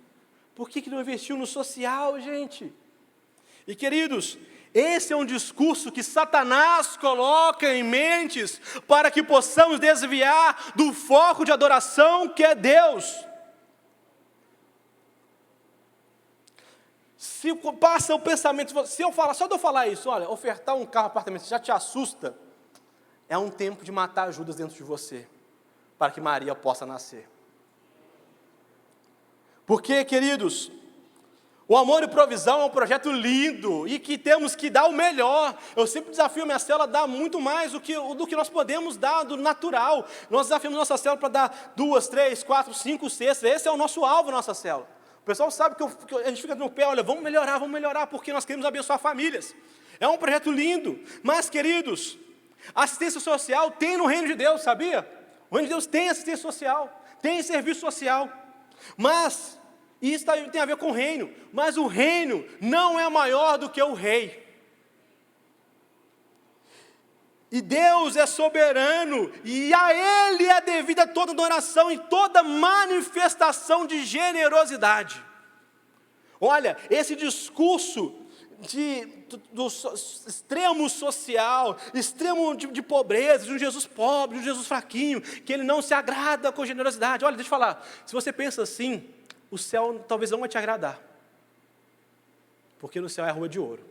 S1: Por que não investiu no social, gente? E queridos, esse é um discurso que Satanás coloca em mentes para que possamos desviar do foco de adoração que é Deus. Se passa o pensamento, só de eu falar isso, olha, ofertar um carro, apartamento, já te assusta, é um tempo de matar Judas dentro de você, para que Maria possa nascer. Porque, queridos, o amor e provisão é um projeto lindo e que temos que dar o melhor. Eu sempre desafio minha célula a dar muito mais do que nós podemos dar do natural. Nós desafiamos nossa célula para dar 2, 3, 4, 5 cestas. Esse é o nosso alvo, nossa célula. O pessoal sabe que a gente fica no pé, olha, vamos melhorar, porque nós queremos abençoar famílias. É um projeto lindo. Mas, queridos, assistência social tem no reino de Deus, sabia? O reino de Deus tem assistência social, tem serviço social. Mas isso tem a ver com o reino. Mas o reino não é maior do que o rei. E Deus é soberano, e a Ele é devida toda adoração e toda manifestação de generosidade. Olha, esse discurso do extremo social, extremo de pobreza, de um Jesus pobre, de um Jesus fraquinho, que Ele não se agrada com generosidade. Olha, deixa eu falar, se você pensa assim, o céu talvez não vai te agradar, porque no céu é a rua de ouro,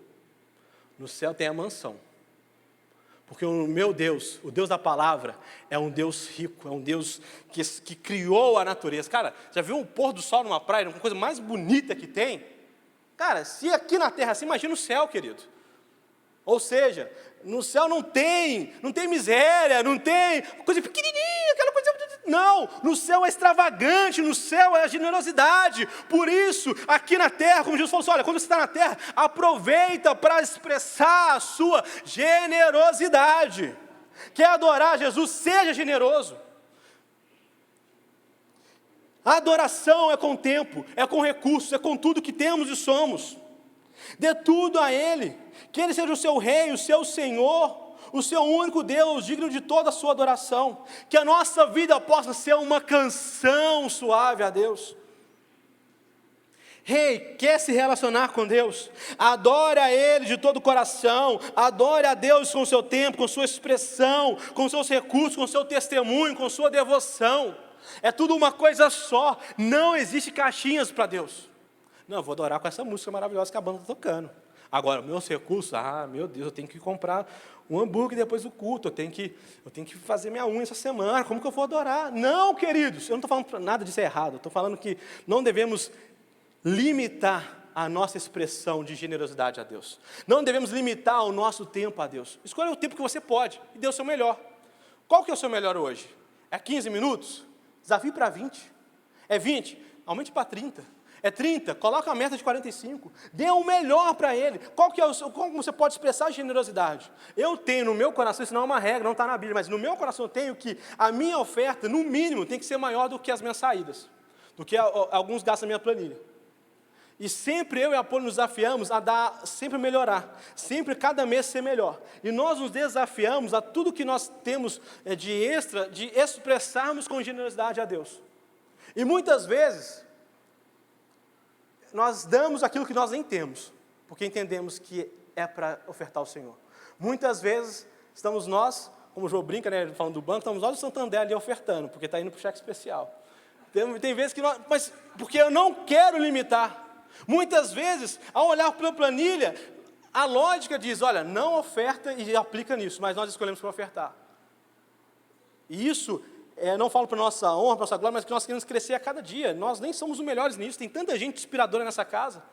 S1: no céu tem a mansão. Porque o meu Deus, o Deus da palavra, é um Deus rico, é um Deus que criou a natureza. Cara, já viu o pôr do sol numa praia, uma coisa mais bonita que tem? Cara, se aqui na terra assim, imagina o céu, querido. Ou seja, no céu não tem miséria, não tem coisa pequenininha, aquela coisa... Não, no céu é extravagante, no céu é a generosidade. Por isso, aqui na terra, como Jesus falou assim, olha, quando você está na terra, aproveita para expressar a sua generosidade. Quer adorar Jesus? Seja generoso. A adoração é com tempo, é com recursos, é com tudo que temos e somos. Dê tudo a Ele, que Ele seja o seu Rei, o seu Senhor, o seu único Deus, digno de toda a sua adoração. Que a nossa vida possa ser uma canção suave a Deus. Rei, quer se relacionar com Deus? Adore a Ele de todo o coração, adore a Deus com o seu tempo, com sua expressão, com seus recursos, com seu testemunho, com sua devoção. É tudo uma coisa só, não existe caixinhas para Deus. Não, eu vou adorar com essa música maravilhosa que a banda está tocando. Agora, meus recursos, meu Deus, eu tenho que comprar um hambúrguer depois do culto, eu tenho que fazer minha unha essa semana, como que eu vou adorar? Não, queridos, eu não estou falando nada disso é errado, eu estou falando que não devemos limitar a nossa expressão de generosidade a Deus. Não devemos limitar o nosso tempo a Deus. Escolha o tempo que você pode e dê o seu melhor. Qual que é o seu melhor hoje? É 15 minutos? Desafio para 20. É 20? Aumente para 30. É 30, coloca a meta de 45, dê o melhor para Ele. Como você pode expressar a generosidade? Eu tenho no meu coração, isso não é uma regra, não está na Bíblia, mas no meu coração eu tenho que a minha oferta, no mínimo, tem que ser maior do que as minhas saídas, do que alguns gastos da minha planilha. E sempre eu e a Apolo nos desafiamos a sempre melhorar, sempre cada mês ser melhor. E nós nos desafiamos a tudo que nós temos de extra, de expressarmos com generosidade a Deus. E muitas vezes nós damos aquilo que nós nem temos, porque entendemos que é para ofertar ao Senhor. Muitas vezes Estamos nós, como o João brinca, né, falando do banco, estamos nós do Santander ali ofertando, porque está indo para o cheque especial. Tem vezes que nós, mas porque eu não quero limitar. Muitas vezes, ao olhar para a planilha, a lógica diz, olha, não oferta e aplica nisso, mas nós escolhemos para ofertar. E isso, não falo para a nossa honra, para a nossa glória, mas que nós queremos crescer a cada dia. Nós nem somos os melhores nisso, tem tanta gente inspiradora nessa casa.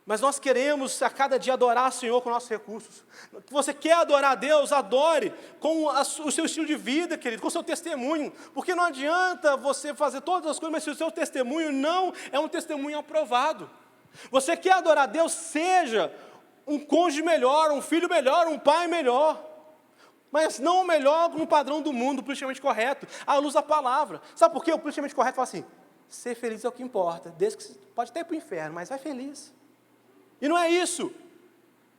S1: Mas nós queremos a cada dia adorar o Senhor com nossos recursos. Você quer adorar a Deus, adore com o seu estilo de vida, querido, com o seu testemunho. Porque não adianta você fazer todas as coisas, mas se o seu testemunho não é um testemunho aprovado. Você quer adorar a Deus, seja um cônjuge melhor, um filho melhor, um pai melhor. Mas não o melhor no padrão do mundo, politicamente correto, à luz da palavra. Sabe por quê? O politicamente correto fala assim, ser feliz é o que importa, desde que você pode até ir para o inferno, mas vai feliz. E não é isso,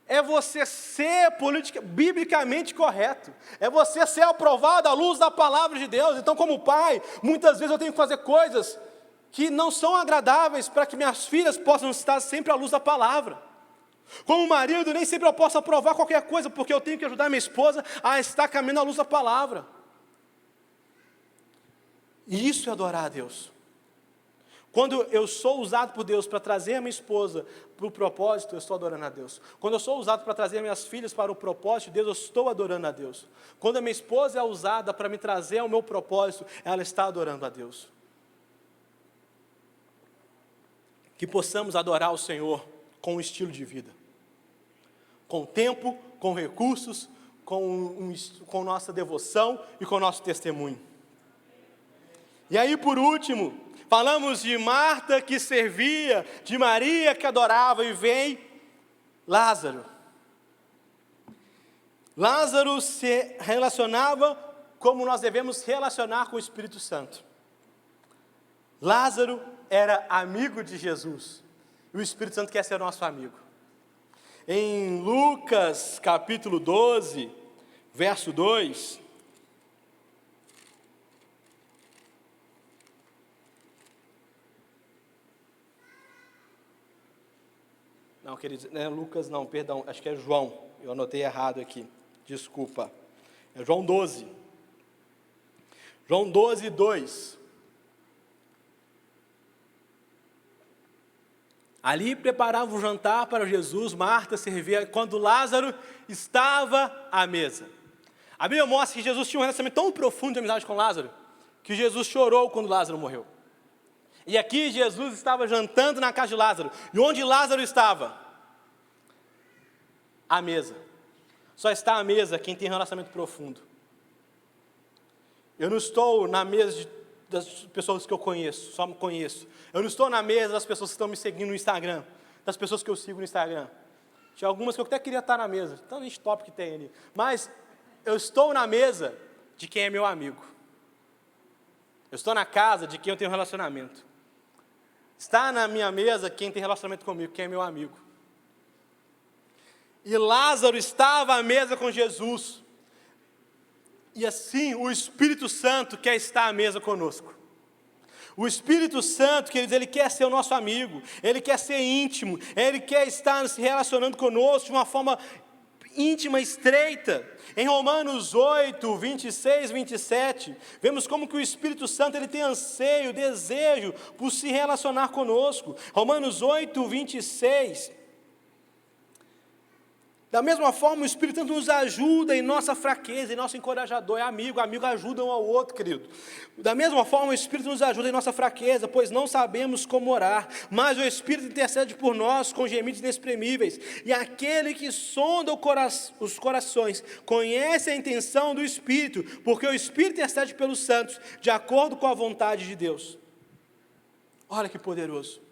S1: é você ser biblicamente correto, é você ser aprovado à luz da palavra de Deus. Então, como pai, muitas vezes eu tenho que fazer coisas que não são agradáveis para que minhas filhas possam estar sempre à luz da palavra. Como marido, nem sempre eu posso aprovar qualquer coisa, porque eu tenho que ajudar minha esposa a estar caminhando à luz da palavra. E isso é adorar a Deus. Quando eu sou usado por Deus para trazer a minha esposa para o propósito, eu estou adorando a Deus. Quando eu sou usado para trazer minhas filhas para o propósito de Deus, eu estou adorando a Deus. Quando a minha esposa é usada para me trazer ao meu propósito, ela está adorando a Deus. Que possamos adorar o Senhor com um estilo de vida. Com tempo, com recursos, com nossa devoção e com nosso testemunho. E aí, por último, falamos de Marta que servia, de Maria que adorava, e vem Lázaro. Lázaro se relacionava como nós devemos relacionar com o Espírito Santo. Lázaro era amigo de Jesus, e o Espírito Santo quer ser nosso amigo. Em Lucas capítulo 12, verso 2... Não, queridos, não é Lucas não, perdão, acho que é João, eu anotei errado aqui, desculpa. É João 12. João 12, 2. Ali preparava o jantar para Jesus, Marta servia, quando Lázaro estava à mesa. A Bíblia mostra que Jesus tinha um relacionamento tão profundo de amizade com Lázaro, que Jesus chorou quando Lázaro morreu. E aqui Jesus estava jantando na casa de Lázaro. E onde Lázaro estava? À mesa. Só está à mesa quem tem relacionamento profundo. Eu não estou na mesa das pessoas que eu conheço, só me conheço. Eu não estou na mesa das pessoas que estão me seguindo no Instagram, das pessoas que eu sigo no Instagram. Tinha algumas que eu até queria estar na mesa, tão gente top que tem ali. Mas eu estou na mesa de quem é meu amigo. Eu estou na casa de quem eu tenho relacionamento. Está na minha mesa quem tem relacionamento comigo, quem é meu amigo. E Lázaro estava à mesa com Jesus. E assim o Espírito Santo quer estar à mesa conosco. O Espírito Santo, queridos, ele quer ser o nosso amigo, ele quer ser íntimo, ele quer estar se relacionando conosco de uma forma íntima, estreita. Em Romanos 8, 26, 27, vemos como que o Espírito Santo ele tem anseio, desejo por se relacionar conosco. Romanos 8, 26. Da mesma forma, o Espírito Santo nos ajuda em nossa fraqueza, em nosso encorajador, é amigo ajuda um ao outro, querido. Da mesma forma, o Espírito nos ajuda em nossa fraqueza, pois não sabemos como orar, mas o Espírito intercede por nós com gemidos inexprimíveis. E aquele que sonda os corações, conhece a intenção do Espírito, porque o Espírito intercede pelos santos, de acordo com a vontade de Deus. Olha que poderoso.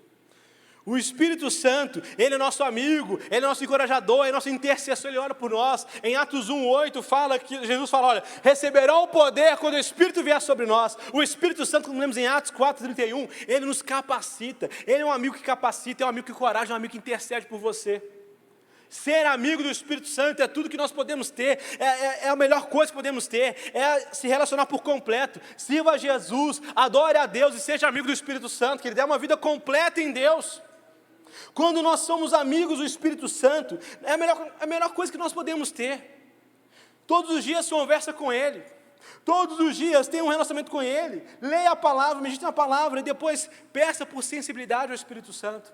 S1: O Espírito Santo, ele é nosso amigo, ele é nosso encorajador, ele é nosso intercessor, ele ora por nós. Em Atos 1:8 fala que Jesus fala, olha, receberão o poder quando o Espírito vier sobre nós. O Espírito Santo, como lemos em Atos 4:31, ele nos capacita, ele é um amigo que capacita, é um amigo que encoraja, é um amigo que intercede por você. Ser amigo do Espírito Santo é tudo que nós podemos ter, é a melhor coisa que podemos ter, é se relacionar por completo. Sirva a Jesus, adore a Deus e seja amigo do Espírito Santo, que ele dê uma vida completa em Deus. Quando nós somos amigos do Espírito Santo, é a melhor coisa que nós podemos ter. Todos os dias conversa com Ele. Todos os dias tenha um relacionamento com Ele. Leia a palavra, medite na palavra e depois peça por sensibilidade ao Espírito Santo.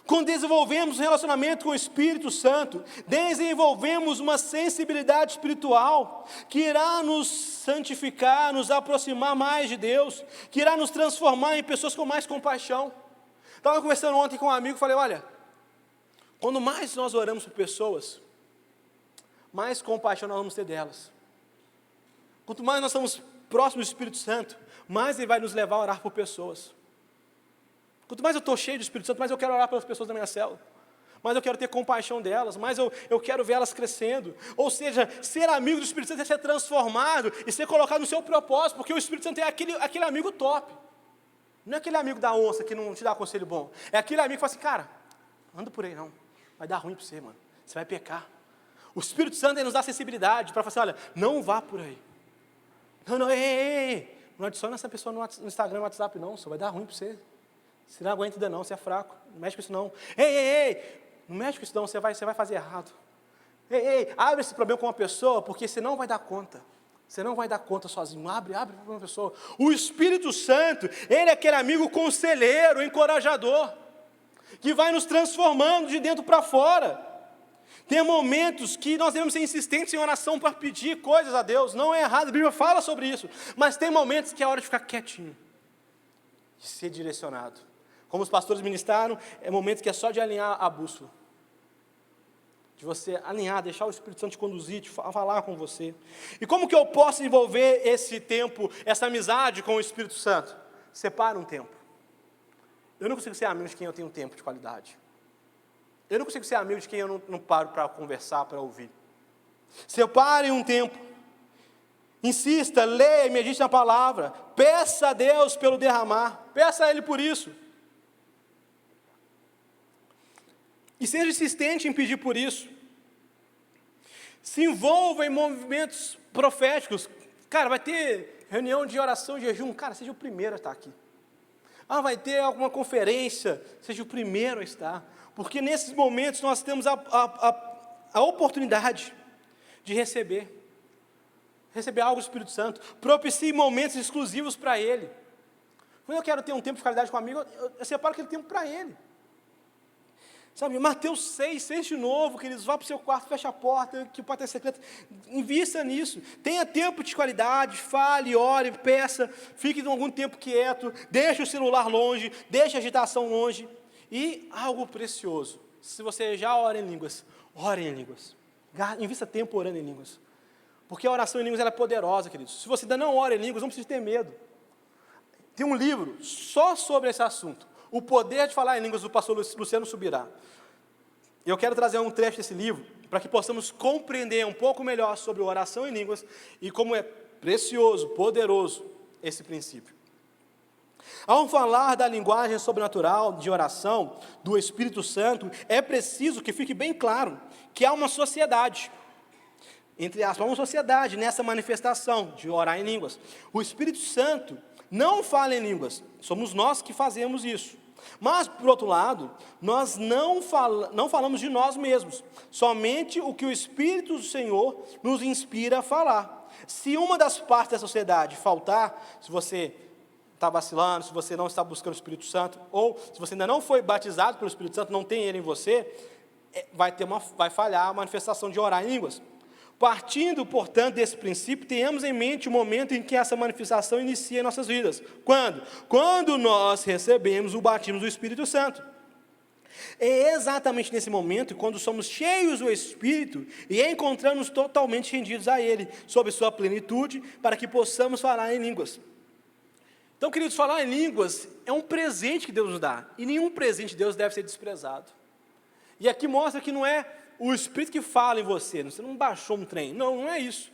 S1: Quando desenvolvemos um relacionamento com o Espírito Santo, desenvolvemos uma sensibilidade espiritual que irá nos santificar, nos aproximar mais de Deus, que irá nos transformar em pessoas com mais compaixão. Estava conversando ontem com um amigo e falei, olha, quando mais nós oramos por pessoas, mais compaixão nós vamos ter delas. Quanto mais nós estamos próximos do Espírito Santo, mais Ele vai nos levar a orar por pessoas. Quanto mais eu estou cheio do Espírito Santo, mais eu quero orar pelas pessoas da minha célula. Mais eu quero ter compaixão delas, mais eu quero ver elas crescendo. Ou seja, ser amigo do Espírito Santo é ser transformado e ser colocado no seu propósito, porque o Espírito Santo é aquele amigo top. Não é aquele amigo da onça que não te dá conselho bom. É aquele amigo que fala assim, cara, anda por aí não, vai dar ruim para você, mano. Você vai pecar. O Espírito Santo nos dá sensibilidade para falar assim, olha, não vá por aí. Não, ei. Não adiciona essa pessoa no Instagram, no WhatsApp não, só vai dar ruim para você. Você não aguenta ainda não, você é fraco, não mexe com isso não. Ei, não mexe com isso não, você vai fazer errado. Ei, abre esse problema com uma pessoa, porque você não vai dar conta. Você não vai dar conta sozinho, abre para uma pessoa. O Espírito Santo, Ele é aquele amigo conselheiro, encorajador, que vai nos transformando de dentro para fora. Tem momentos que nós devemos ser insistentes em oração para pedir coisas a Deus, não é errado, a Bíblia fala sobre isso. Mas tem momentos que é hora de ficar quietinho, de ser direcionado. Como os pastores ministraram, é momentos que é só de alinhar a bússola. De você alinhar, deixar o Espírito Santo te conduzir, te falar com você. E como que eu posso envolver esse tempo, essa amizade com o Espírito Santo? Separa um tempo. Eu não consigo ser amigo de quem eu tenho tempo de qualidade. Eu não consigo ser amigo de quem eu não paro para conversar, para ouvir. Separe um tempo. Insista, leia, medite na palavra. Peça a Deus pelo derramar. Peça a Ele por isso. E seja insistente em pedir por isso. Se envolva em movimentos proféticos. Cara, vai ter reunião de oração e jejum. Cara, seja o primeiro a estar aqui. Vai ter alguma conferência. Seja o primeiro a estar. Porque nesses momentos nós temos a oportunidade de receber algo do Espírito Santo. Propicie momentos exclusivos para Ele. Quando eu quero ter um tempo de qualidade com um amigo, eu separo aquele tempo para Ele. Sabe, Mateus 6 de novo, queridos, vá para o seu quarto, feche a porta, que o Pai é secreto, invista nisso, tenha tempo de qualidade, fale, ore, peça, fique algum tempo quieto, deixe o celular longe, deixe a agitação longe, e algo precioso, se você já ora em línguas, ore em línguas, invista tempo orando em línguas, porque a oração em línguas ela é poderosa, queridos, se você ainda não ora em línguas, não precisa ter medo, tem um livro só sobre esse assunto, O Poder de Falar em Línguas, do pastor Luciano Subirá. Eu quero trazer um trecho desse livro, para que possamos compreender um pouco melhor sobre oração em línguas, e como é precioso, poderoso, esse princípio. Ao falar da linguagem sobrenatural de oração, do Espírito Santo, é preciso que fique bem claro, que há uma sociedade, entre aspas, uma sociedade nessa manifestação de orar em línguas. O Espírito Santo não fala em línguas, somos nós que fazemos isso. Mas, por outro lado, nós não falamos de nós mesmos, somente o que o Espírito do Senhor nos inspira a falar. Se uma das partes da sociedade faltar, se você está vacilando, se você não está buscando o Espírito Santo, ou se você ainda não foi batizado pelo Espírito Santo, não tem ele em você, vai falhar a manifestação de orar em línguas. Partindo, portanto, desse princípio, tenhamos em mente o momento em que essa manifestação inicia em nossas vidas. Quando? Quando nós recebemos o batismo do Espírito Santo. É exatamente nesse momento, quando somos cheios do Espírito e encontramos totalmente rendidos a Ele, sob sua plenitude, para que possamos falar em línguas. Então, queridos, falar em línguas é um presente que Deus nos dá, e nenhum presente de Deus deve ser desprezado. E aqui mostra que não é o Espírito que fala em você não baixou um trem, não é isso.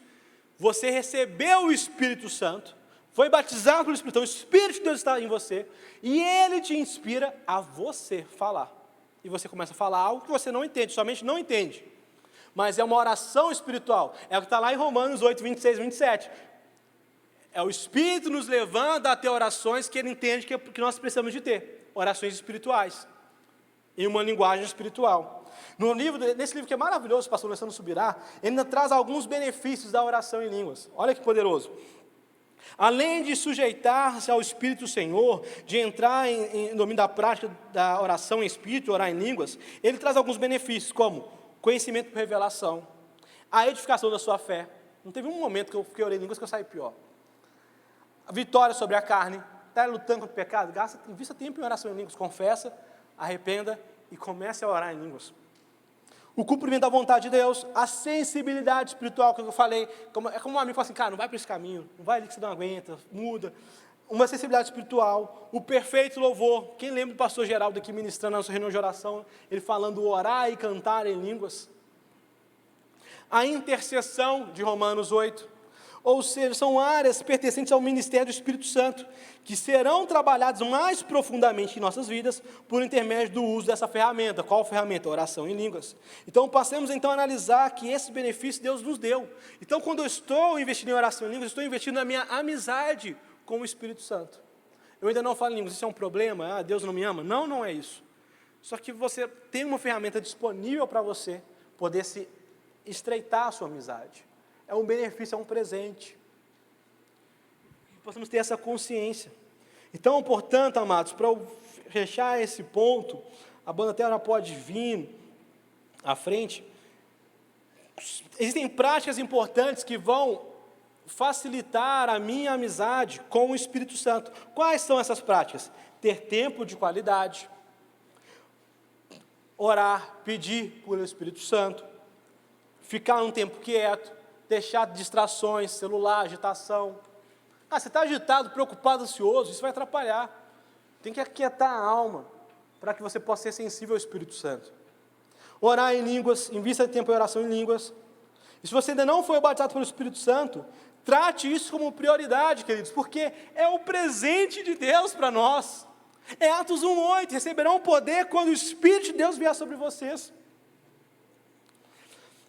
S1: Você recebeu o Espírito Santo, foi batizado pelo Espírito, então o Espírito de Deus está em você, e Ele te inspira a você falar. E você começa a falar algo que você não entende, somente não entende. Mas é uma oração espiritual, é o que está lá em Romanos 8, 26, 27. É o Espírito nos levando a ter orações que Ele entende que nós precisamos de ter, orações espirituais, em uma linguagem espiritual. Nesse livro que é maravilhoso, o pastor Alessandro Subirá, ele ainda traz alguns benefícios da oração em línguas. Olha que poderoso. Além de sujeitar-se ao Espírito do Senhor, de entrar em domínio da prática da oração em Espírito, orar em línguas, ele traz alguns benefícios, como conhecimento por revelação, a edificação da sua fé. Não teve um momento que eu orei em línguas que eu saí pior. A vitória sobre a carne, está lutando contra o pecado, invista tempo em oração em línguas, confessa, arrependa e comece a orar em línguas. O cumprimento da vontade de Deus, a sensibilidade espiritual, que eu falei, é como um amigo fala assim, cara, não vai para esse caminho, não vai ali que você não aguenta, muda. Uma sensibilidade espiritual, o perfeito louvor. Quem lembra do pastor Geraldo aqui ministrando na nossa reunião de oração, ele falando orar e cantar em línguas. A intercessão de Romanos 8, ou seja, são áreas pertencentes ao ministério do Espírito Santo, que serão trabalhadas mais profundamente em nossas vidas, por intermédio do uso dessa ferramenta. Qual ferramenta? A oração em línguas. Então, passemos então a analisar que esse benefício Deus nos deu. Então, quando eu estou investindo em oração em línguas, eu estou investindo na minha amizade com o Espírito Santo. Eu ainda não falo em línguas, isso é um problema? Deus não me ama? Não, não é isso. Só que você tem uma ferramenta disponível para você poder se estreitar a sua amizade. É um benefício, é um presente. Possamos ter essa consciência. Então, portanto, amados, para eu fechar esse ponto, a banda até já pode vir à frente. Existem práticas importantes que vão facilitar a minha amizade com o Espírito Santo. Quais são essas práticas? Ter tempo de qualidade, orar, pedir pelo Espírito Santo, ficar um tempo quieto, deixar distrações, celular, agitação. Você está agitado, preocupado, ansioso, isso vai atrapalhar. Tem que aquietar a alma, para que você possa ser sensível ao Espírito Santo. Orar em línguas, invista tempo em oração em línguas. E se você ainda não foi batizado pelo Espírito Santo, trate isso como prioridade, queridos, porque é o presente de Deus para nós. É Atos 1:8, receberão poder quando o Espírito de Deus vier sobre vocês.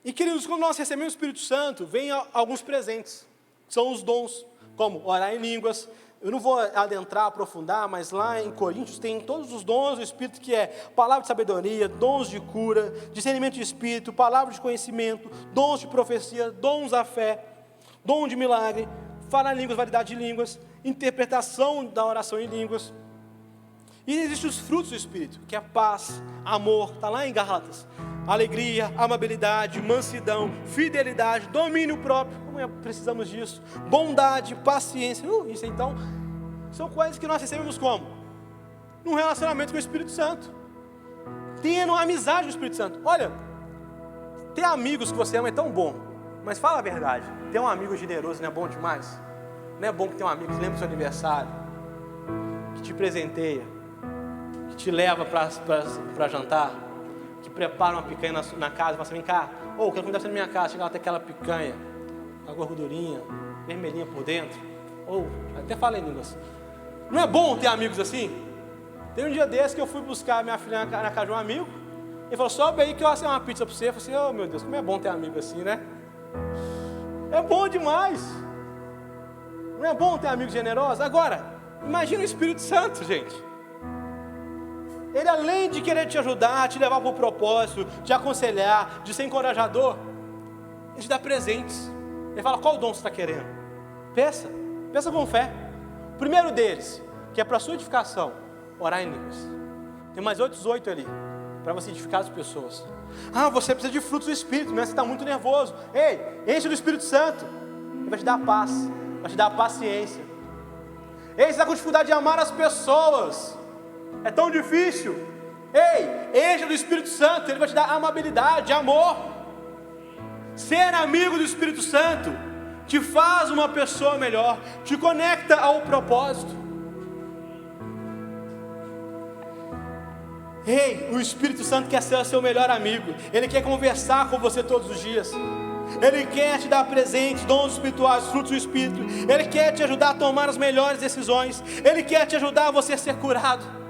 S1: E, queridos, quando nós recebemos o Espírito Santo, vem alguns presentes, são os dons, como orar em línguas. Eu não vou adentrar, aprofundar, mas lá em Coríntios tem todos os dons do Espírito, que é palavra de sabedoria, dons de cura, discernimento de Espírito, palavra de conhecimento, dons de profecia, dons da fé, dom de milagre, falar em línguas, variedade de línguas, interpretação da oração em línguas. E existem os frutos do Espírito, que é paz, amor, está lá em Gálatas. Alegria, amabilidade, mansidão, fidelidade, domínio próprio, como precisamos disso, bondade, paciência, isso então, são coisas que nós recebemos como? Num relacionamento com o Espírito Santo, tendo amizade com o Espírito Santo. Olha, ter amigos que você ama é tão bom, mas fala a verdade, ter um amigo generoso não é bom demais? Não é bom que ter um amigo que lembra do seu aniversário, que te presenteia, que te leva para jantar, que prepara uma picanha na casa, fala assim, vem cá, quero comida na minha casa, chega lá até aquela picanha, com a gordurinha, vermelhinha por dentro, até fala em línguas. Não é bom ter amigos assim? Tem um dia desse que eu fui buscar minha filha na casa de um amigo, ele falou, sobe aí que eu assei uma pizza para você. Eu falei assim, meu Deus, como é bom ter amigo assim, né? É bom demais. Não é bom ter amigos generosos? Agora, imagina o Espírito Santo, gente. Ele, além de querer te ajudar, te levar para o propósito, te aconselhar, de ser encorajador, ele te dá presentes. Ele fala, qual dom você está querendo? Peça com fé. O primeiro deles, que é para a sua edificação, orar em línguas. Tem mais outros 8 ali, para você edificar as pessoas. Você precisa de frutos do Espírito, né? Você está muito nervoso. Enche do Espírito Santo. Ele vai te dar paz, vai te dar paciência. Você está com dificuldade de amar as pessoas. É tão difícil. Enche do Espírito Santo, ele vai te dar amabilidade, amor. Ser amigo do Espírito Santo te faz uma pessoa melhor, te conecta ao propósito. O Espírito Santo quer ser o seu melhor amigo. Ele quer conversar com você todos os dias. Ele quer te dar presentes, dons espirituais, frutos do Espírito. Ele quer te ajudar a tomar as melhores decisões. Ele quer te ajudar a você ser curado.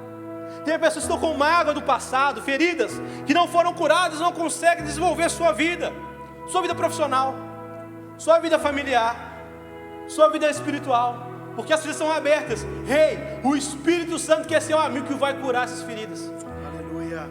S1: Tem pessoas que estão com mágoa do passado, feridas, que não foram curadas, não conseguem desenvolver sua vida profissional, sua vida familiar, sua vida espiritual, porque as feridas são abertas. O Espírito Santo quer ser um amigo que vai curar essas feridas. Aleluia.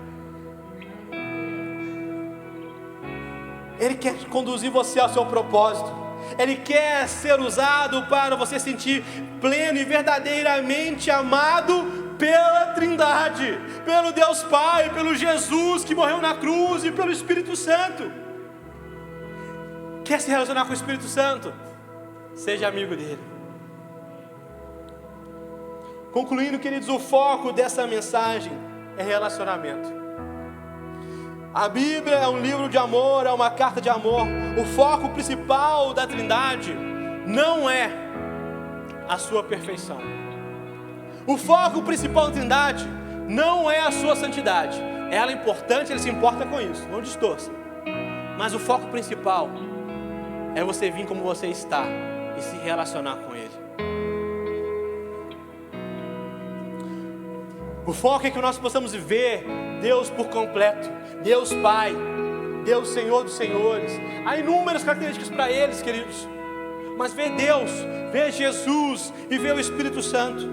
S1: Ele quer conduzir você ao seu propósito. Ele quer ser usado para você sentir pleno e verdadeiramente amado pela Trindade, pelo Deus Pai, pelo Jesus que morreu na cruz e pelo Espírito Santo. Quer se relacionar com o Espírito Santo? Seja amigo dele. Concluindo, queridos, o foco dessa mensagem é relacionamento. A Bíblia é um livro de amor, é uma carta de amor. O foco principal da Trindade não é a sua perfeição. O foco principal da Trindade não é a sua santidade. Ela é importante, ele se importa com isso, não distorça. Mas o foco principal é você vir como você está e se relacionar com Ele. O foco é que nós possamos viver Deus por completo, Deus Pai, Deus Senhor dos Senhores. Há inúmeras características para eles, queridos, mas ver Deus, ver Jesus e ver o Espírito Santo.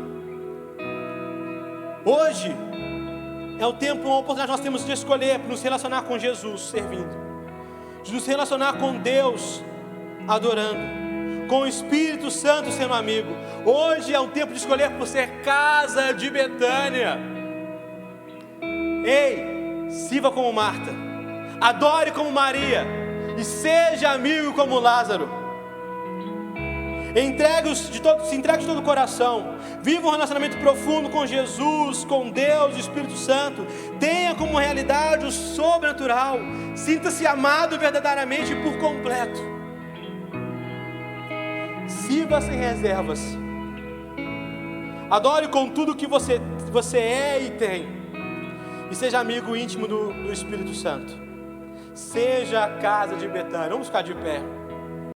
S1: Hoje é o tempo, uma oportunidade que nós temos de escolher para nos relacionar com Jesus servindo, de nos relacionar com Deus adorando, com o Espírito Santo sendo amigo. Hoje é o tempo de escolher por ser casa de Betânia. Ei, sirva como Marta, adore como Maria e seja amigo como Lázaro. Se entregue de todo o coração, viva um relacionamento profundo com Jesus, com Deus e o Espírito Santo. Tenha como realidade o sobrenatural. Sinta-se amado verdadeiramente por completo. Sirva sem reservas. Adore com tudo que você é e tem. E seja amigo íntimo do Espírito Santo. Seja a casa de Betânia. Vamos ficar de pé.